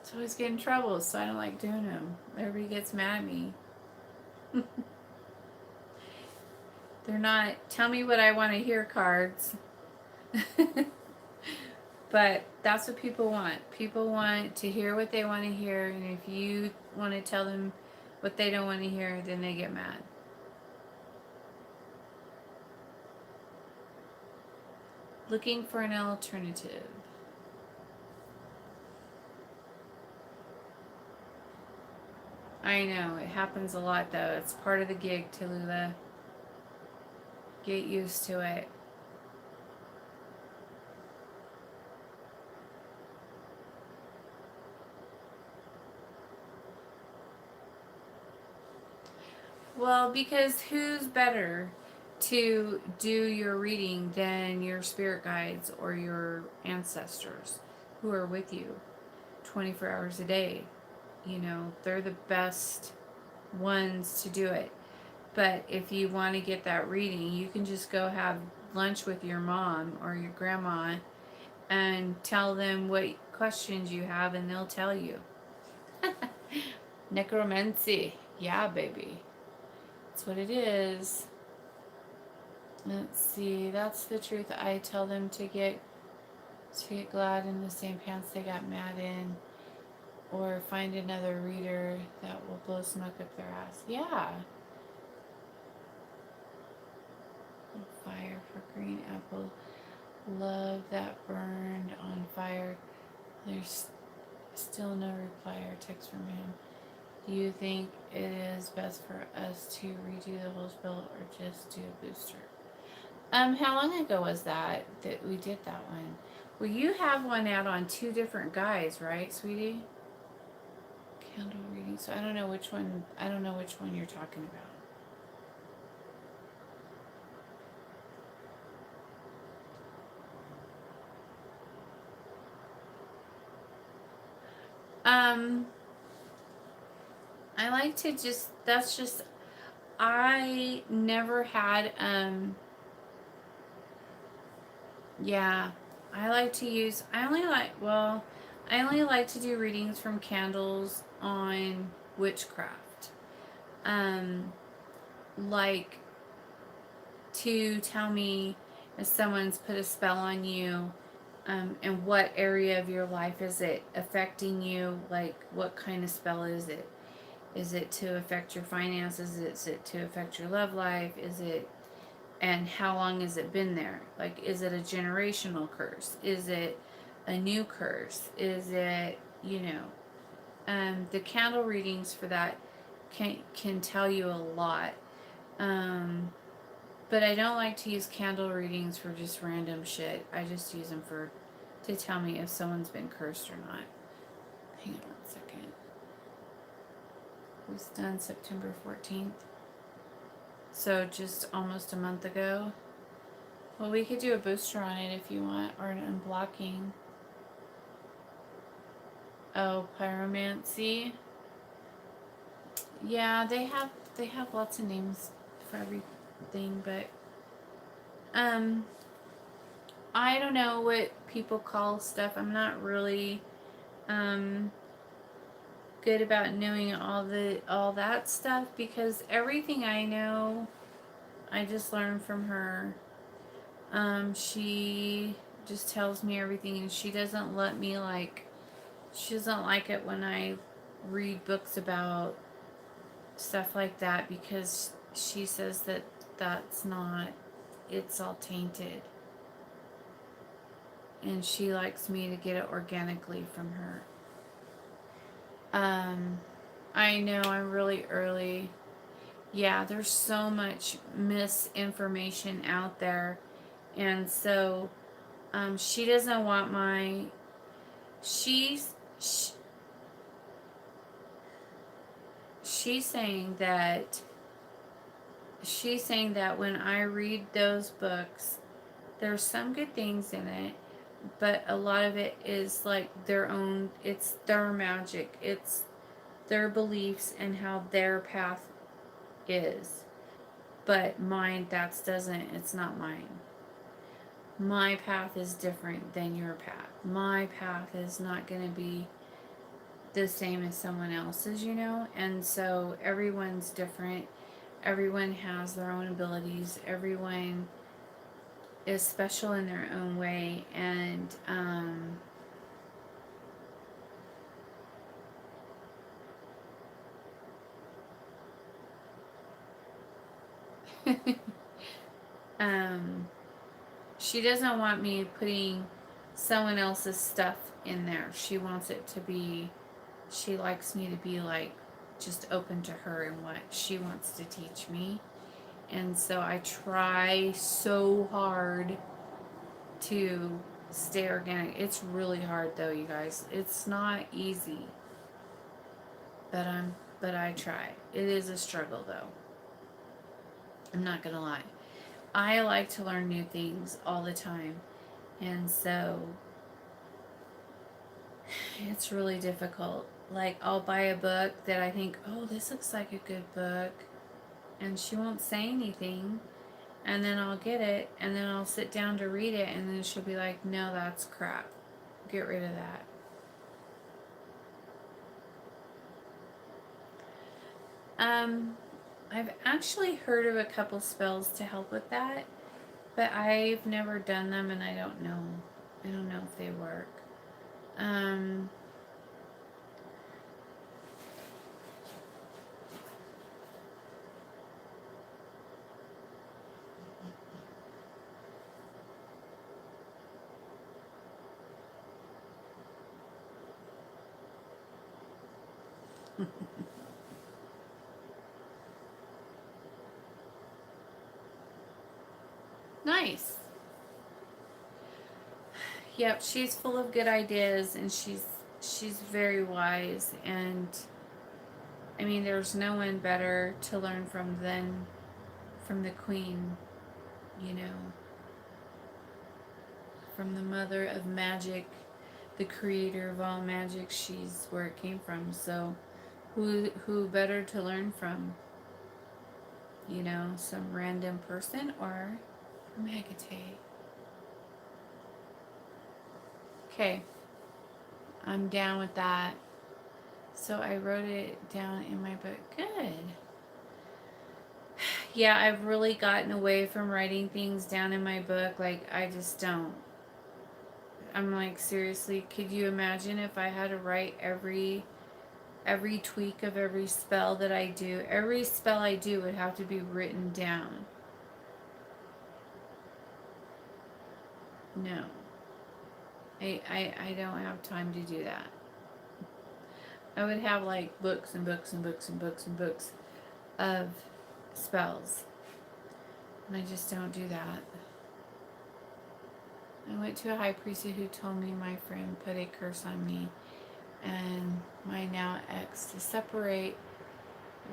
So I always get in trouble, so I don't like doing them. Everybody gets mad at me. They're not tell me what I want to hear cards. But that's what people want. People want to hear what they want to hear, and if you want to tell them what they don't want to hear, then they get mad. Looking for an alternative. I know, it happens a lot though. It's part of the gig, Tallulah. Get used to it. Well, because who's better to do your reading than your spirit guides or your ancestors who are with you 24 hours a day? You know, they're the best ones to do it. But if you want to get that reading, you can just go have lunch with your mom or your grandma and tell them what questions you have, and they'll tell you. Necromancy. Yeah, baby. That's what it is. Let's see. That's the truth. I tell them to get glad in the same pants they got mad in, or find another reader that will blow smoke up their ass. Yeah. Fire for green apple. Love that burned on fire. There's still no reply or text from him. Do you think it is best for us to redo the whole spell or just do a booster? How long ago was that we did that one? Well, you have one out on 2 different guys, right, sweetie? Candle reading. So I don't know which one. I don't know which one you're talking about. I like to just. That's just. I never had. Yeah, I like to use. I only like. Well, I only like to do readings from candles on witchcraft. Like to tell me if someone's put a spell on you, and what area of your life is it affecting you? Like, what kind of spell is it? Is it to affect your finances? Is it to affect your love life? Is it, and how long has it been there? Like, is it a generational curse? Is it a new curse? Is it, the candle readings for that can tell you a lot. But I don't like to use candle readings for just random shit. I just use them to tell me if someone's been cursed or not. Hang on 1 second. It was done September 14th. So just almost a month ago. Well, we could do a booster on it if you want, or an unblocking. Oh, pyromancy. Yeah, they have lots of names for everything, but I don't know what people call stuff. I'm not really good about knowing all that stuff, because everything I know, I just learned from her. She just tells me everything, and she doesn't let me she doesn't like it when I read books about stuff like that, because she says that that's not, it's all tainted, and she likes me to get it organically from her. I know I'm really early. Yeah, there's so much misinformation out there, and so she doesn't want my she's sh- she's saying that when I read those books, there's some good things in it, but a lot of it is like their own, it's their magic, it's their beliefs and how their path is. But mine, it's not mine. My path is different than your path. My path is not going to be the same as someone else's, and so everyone's different. Everyone has their own abilities. Everyone is special in their own way, and um, she doesn't want me putting someone else's stuff in there. She wants it to be, she likes me to be like just open to her and what she wants to teach me. And so I try so hard to stay organic. It's really hard though, you guys. It's not easy. But I try. It is a struggle though. I'm not gonna lie. I like to learn new things all the time. And so it's really difficult. Like, I'll buy a book that I think, oh, this looks like a good book, and she won't say anything, and then I'll get it, and then I'll sit down to read it, and then she'll be like, no, that's crap. Get rid of that. I've actually heard of a couple spells to help with that, but I've never done them, and I don't know. I don't know if they work. Um, nice. Yep, she's full of good ideas, and she's very wise, and I mean, there's no one better to learn from than from the queen, you know, from the mother of magic, the creator of all magic. She's where it came from. So who better to learn from? Some random person or from Hecate. Okay, I'm down with that. So I wrote it down in my book. Good. Yeah, I've really gotten away from writing things down in my book. Like, I just don't. I'm like, seriously, could you imagine if I had to write every tweak of every spell that I do? Every spell I do would have to be written down. No. I don't have time to do that. I would have like books and books and books and books and books of spells. And I just don't do that. I went to a high priestess who told me my friend put a curse on me and my now ex to separate.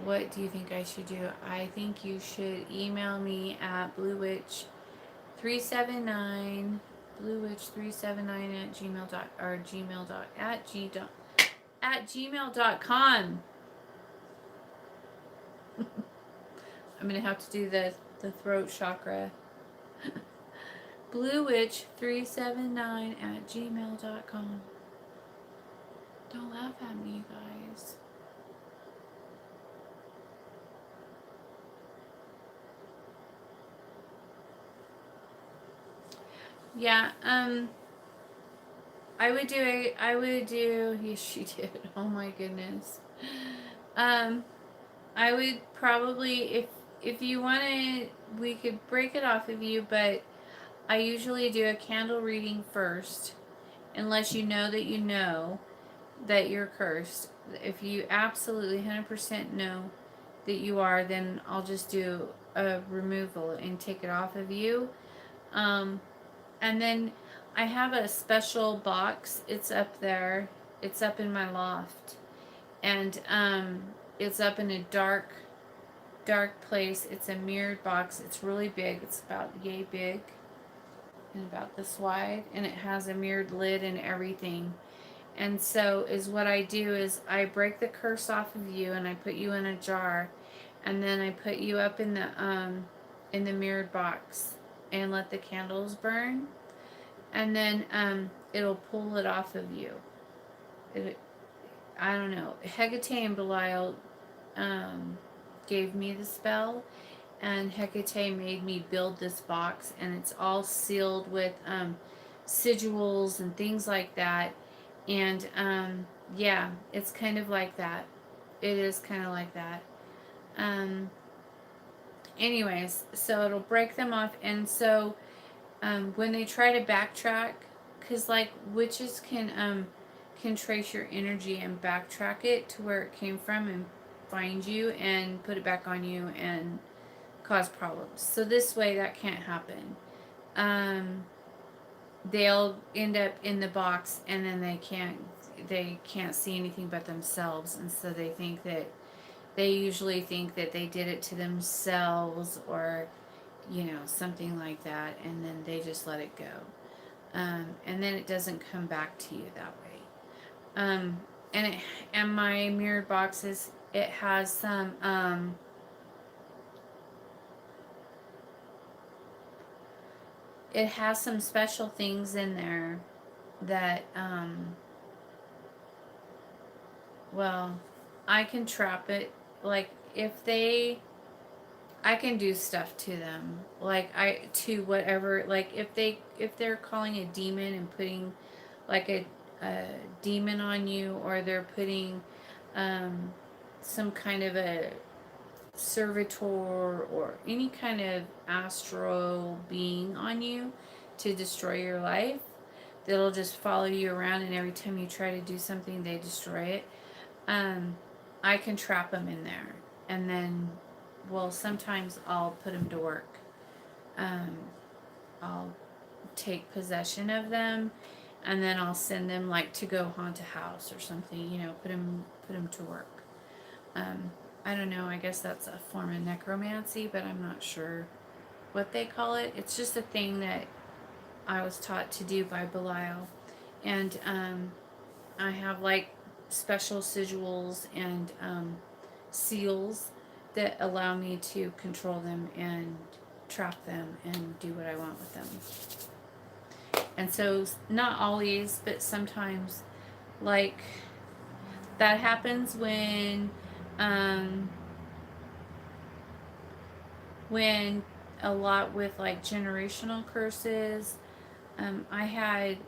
What do you think I should do? I think you should email me at bluewitch379 bluewitch379 at gmail.com. I'm gonna have to do the throat chakra. bluewitch379 at gmail.com. Don't laugh at me, you guys. Yeah, I would do, yes, she did. Oh my goodness. Um, I would probably, if you wanted, we could break it off of you, but I usually do a candle reading first, unless you know that you're cursed. If you absolutely 100% know that you are, then I'll just do a removal and take it off of you. Um, and then I have a special box. It's up there. It's up in my loft. And it's up in a dark place. It's a mirrored box. It's really big. It's about yay big and about this wide. And it has a mirrored lid and everything. And so is what I do is I break the curse off of you and I put you in a jar, and then I put you up in the mirrored box and let the candles burn, and then it'll pull it off of you. It, I don't know. Hecate and Belial um, gave me the spell, and Hecate made me build this box, and it's all sealed with sigils and things like that. And yeah, it's kind of like that. It is kind of like that. Um, anyways, so it'll break them off, and so when they try to backtrack, because like witches can trace your energy and backtrack it to where it came from and find you and put it back on you and cause problems. So this way that can't happen. Um, they'll end up in the box and then they can't see anything but themselves, and so they usually think that they did it to themselves, or something like that, and then they just let it go, and then it doesn't come back to you that way. And my mirrored boxes, it has some special things in there that well, I can trap it. Like if they I can do stuff to them. Like I to whatever, like if they're calling a demon and putting like a demon on you, or they're putting um some kind of a servitor or any kind of astral being on you to destroy your life, that'll just follow you around, and every time you try to do something they destroy it. I can trap them in there, and then, well, sometimes I'll put them to work. Um, I'll take possession of them, and then I'll send them like to go haunt a house or something. Put them to work. Um, I don't know. I guess that's a form of necromancy, but I'm not sure what they call it. It's just a thing that I was taught to do by Belial, and I have like special sigils and seals that allow me to control them and trap them and do what I want with them. And so, not always, but sometimes, like, that happens um, when a lot with like generational curses. I had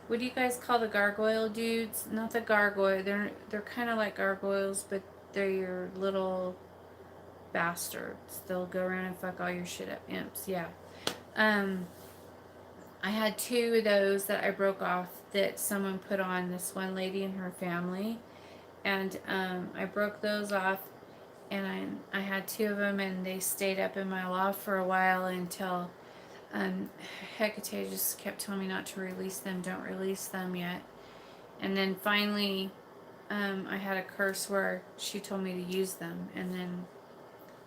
what do you guys call the gargoyle dudes? Not the gargoyle. They're kind of like gargoyles, but they're your little bastards. They'll go around and fuck all your shit up. Imps, yeah. Um, I had two of those that I broke off that someone put on this one lady and her family, and I broke those off, and I had two of them, and they stayed up in my loft for a while until Hecate just kept telling me not to release them. Don't release them yet. And then finally, I had a curse where she told me to use them, and then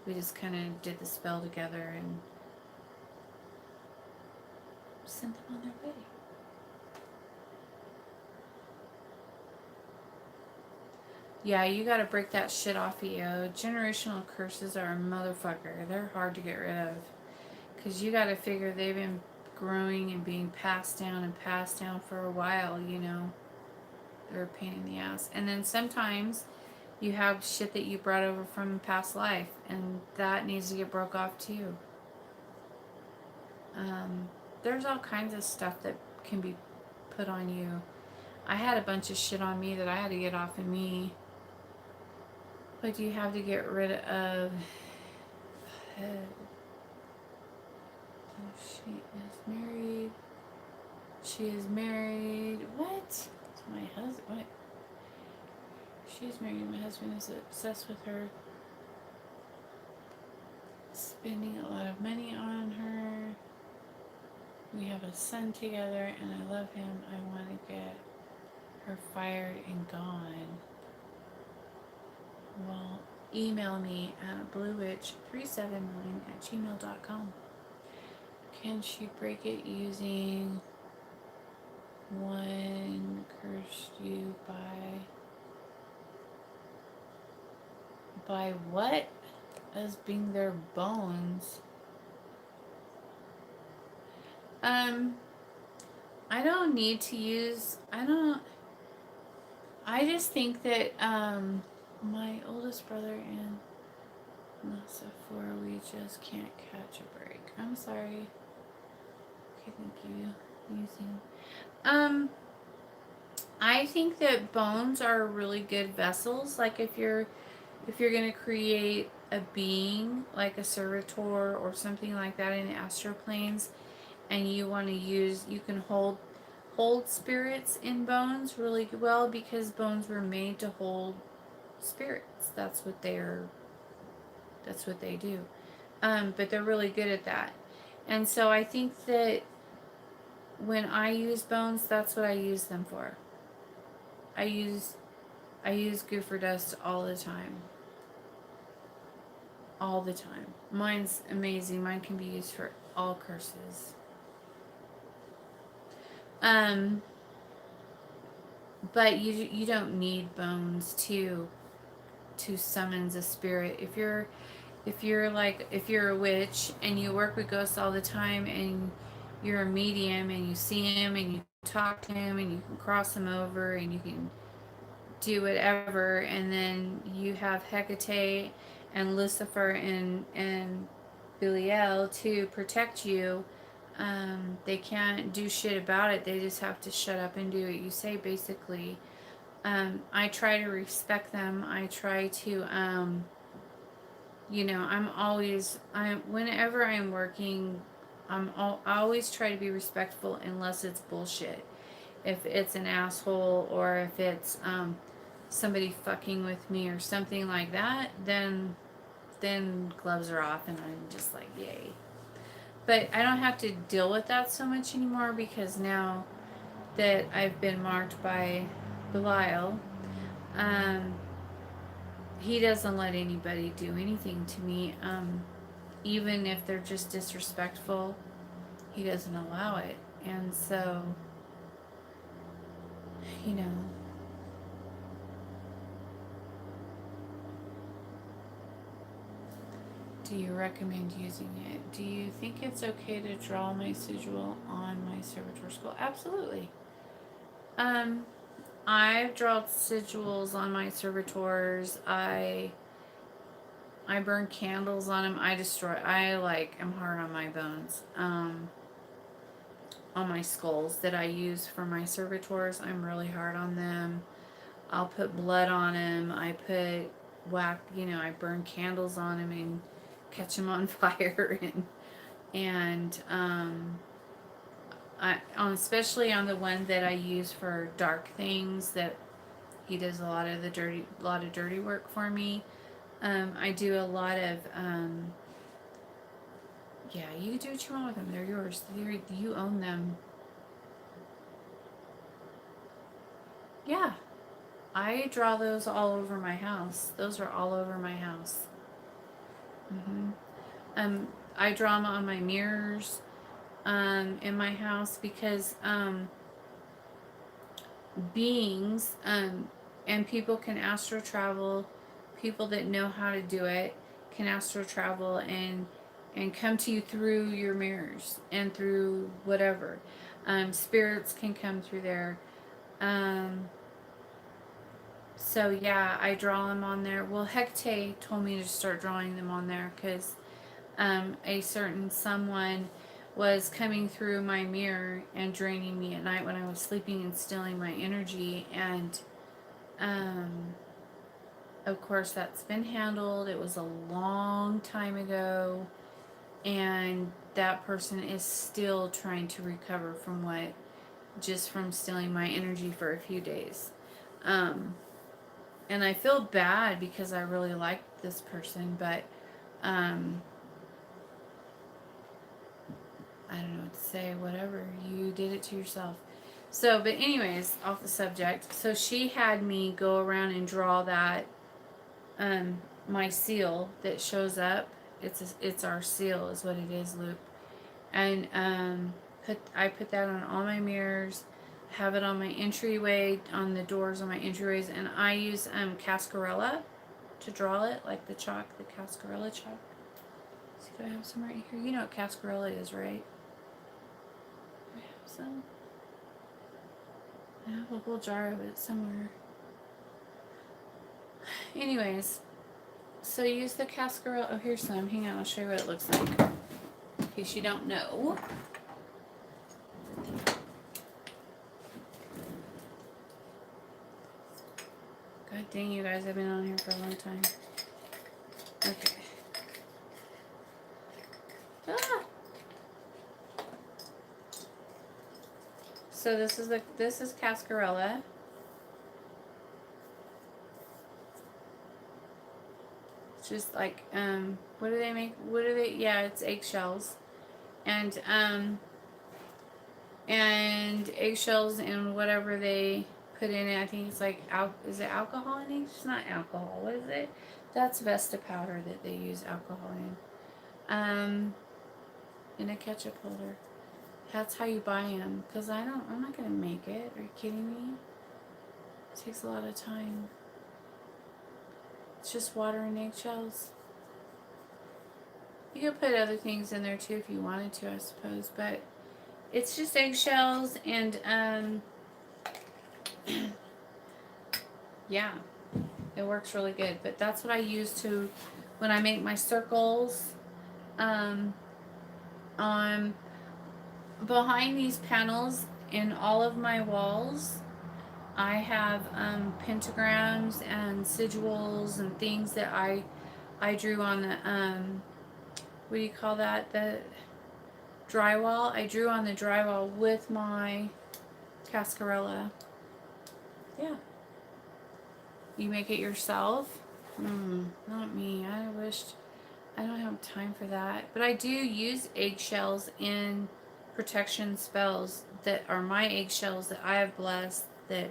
we just kind of did the spell together and sent them on their way. Yeah, you gotta break that shit off of you. Generational curses are a motherfucker. They're hard to get rid of. Because you gotta figure they've been growing and being passed down for a while, they're a pain in the ass. And then sometimes you have shit that you brought over from past life, and that needs to get broke off too. There's all kinds of stuff that can be put on you. I had a bunch of shit on me that I had to get off of me. But you have to get rid of. She is married. She is married. What? It's my husband. What? She's married. My husband is obsessed with her. Spending a lot of money on her. We have a son together and I love him. I want to get her fired and gone. Well, email me at bluewitch379@gmail.com. Can she break it using one cursed you by what? As being their bones. I don't need to use, I just think that, my oldest brother and Sephora, we just can't catch a break. I'm sorry. Okay, thank you. Using, I think that bones are really good vessels. Like if you're gonna create a being like a servitor or something like that in the astral planes, and you want to use, you can hold spirits in bones really well, because bones were made to hold spirits. That's what they do. But they're really good at that. And so I think that when I use bones, that's what I use them for. I use goofer dust all the time. All the time. Mine's amazing. Mine can be used for all curses. But you don't need bones to summons a spirit. If you're a witch and you work with ghosts all the time and you're a medium and you see him and you talk to him and you can cross him over and you can do whatever, and then you have Hecate and Lucifer and Belial to protect you, they can't do shit about it. They just have to shut up and do what you say, basically. I try to respect them. I try to, whenever I'm working, I always try to be respectful unless it's bullshit. If it's an asshole or if it's somebody fucking with me or something like that, then gloves are off and I'm just like, yay. But I don't have to deal with that so much anymore, because now that I've been marked by Belial, he doesn't let anybody do anything to me. Even if they're just disrespectful, he doesn't allow it. And so, you know, do you recommend using it? Do you think it's okay to draw my sigil on my servitor skull? Absolutely. I've drawn sigils on my servitors. I burn candles on them. I'm hard on my bones. On my skulls that I use for my servitors, I'm really hard on them. I'll put blood on them. I burn candles on them and catch them on fire, especially on the one that I use for dark things, that he does a lot of dirty work for me. I do a lot of you do what you want with them. They're yours. You own them. Yeah, I draw those all over my house. Those are all over my house. I draw them on my mirrors in my house, because beings and people can astral travel. People that know how to do it can astral travel and come to you through your mirrors and through whatever. Spirits can come through there. So yeah, I draw them on there. Well, Hecate told me to start drawing them on there because a certain someone was coming through my mirror and draining me at night when I was sleeping and stealing my energy. And um, of course, that's been handled. It was a long time ago, and that person is still trying to recover from what just from stealing my energy for a few days. Um, and I feel bad because I really like this person, but um, I don't know what to say. Whatever, you did it to yourself. So, but anyways, off the subject. So she had me go around and draw that my seal that shows up. It's our seal is what it is, Luke. And I put that on all my mirrors, have it on my entryway, on the doors on my entryways, and I use Cascarilla to draw it, like the chalk, the Cascarilla chalk. See, do I have some right here? You know what Cascarilla is, right? I have some. I have a whole jar of it somewhere. Anyways, so use the Cascarilla. Oh, here's some. Hang on, I'll show you what it looks like. In case you don't know. God dang, you guys, I've been on here for a long time. Okay. Ah! So this is Cascarilla. It's just like what do they make? What do they? Yeah, it's eggshells, and eggshells and whatever they put in it. I think it's like is it alcohol in it? It's not alcohol. What is it? That's Vesta powder that they use alcohol in. In a ketchup holder. That's how you buy them. Cause I'm not gonna make it. Are you kidding me? It takes a lot of time. It's just water and eggshells. You could put other things in there too if you wanted to, I suppose. But it's just eggshells and yeah, it works really good. But that's what I use to when I make my circles on behind these panels in all of my walls. I have pentagrams and sigils and things that I drew on the what do you call that, the drywall. I drew on the drywall with my Cascarilla. Yeah. You make it yourself? Not me. I wished I don't have time for that. But I do use eggshells in protection spells that are my eggshells that I have blessed, that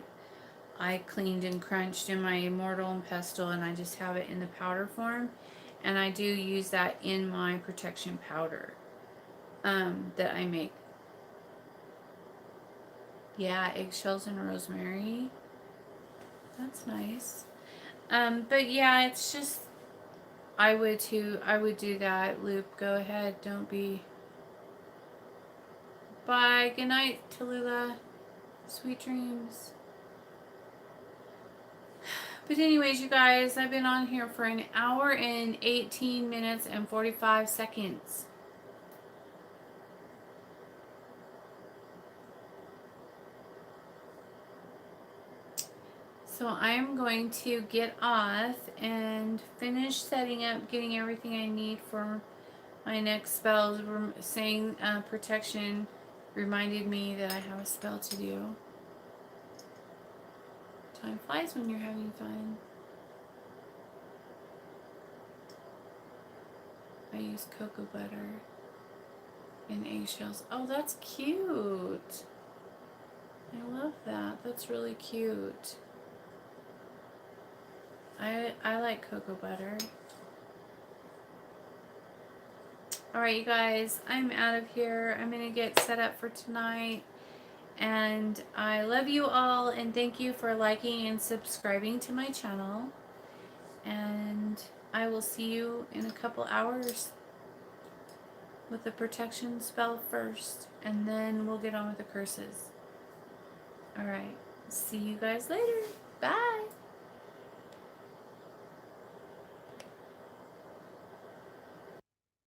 I cleaned and crunched in my Immortal and Pestle, and I just have it in the powder form. And I do use that in my protection powder that I make. Yeah, eggshells and rosemary. That's nice. But yeah, it's just I would do that. Loop, go ahead. Don't be. Bye. Good night, Tallulah. Sweet dreams. But anyways, you guys, I've been on here for an hour and 18 minutes and 45 seconds. So I'm going to get off and finish setting up, getting everything I need for my next spells. Saying protection reminded me that I have a spell to do. Time flies when you're having fun. I use cocoa butter and eggshells. Oh, that's cute. I love that. That's really cute. I like cocoa butter. Alright, you guys, I'm out of here. I'm going to get set up for tonight. And I love you all, and thank you for liking and subscribing to my channel. And I will see you in a couple hours with the protection spell first, and then we'll get on with the curses. Alright, see you guys later. Bye!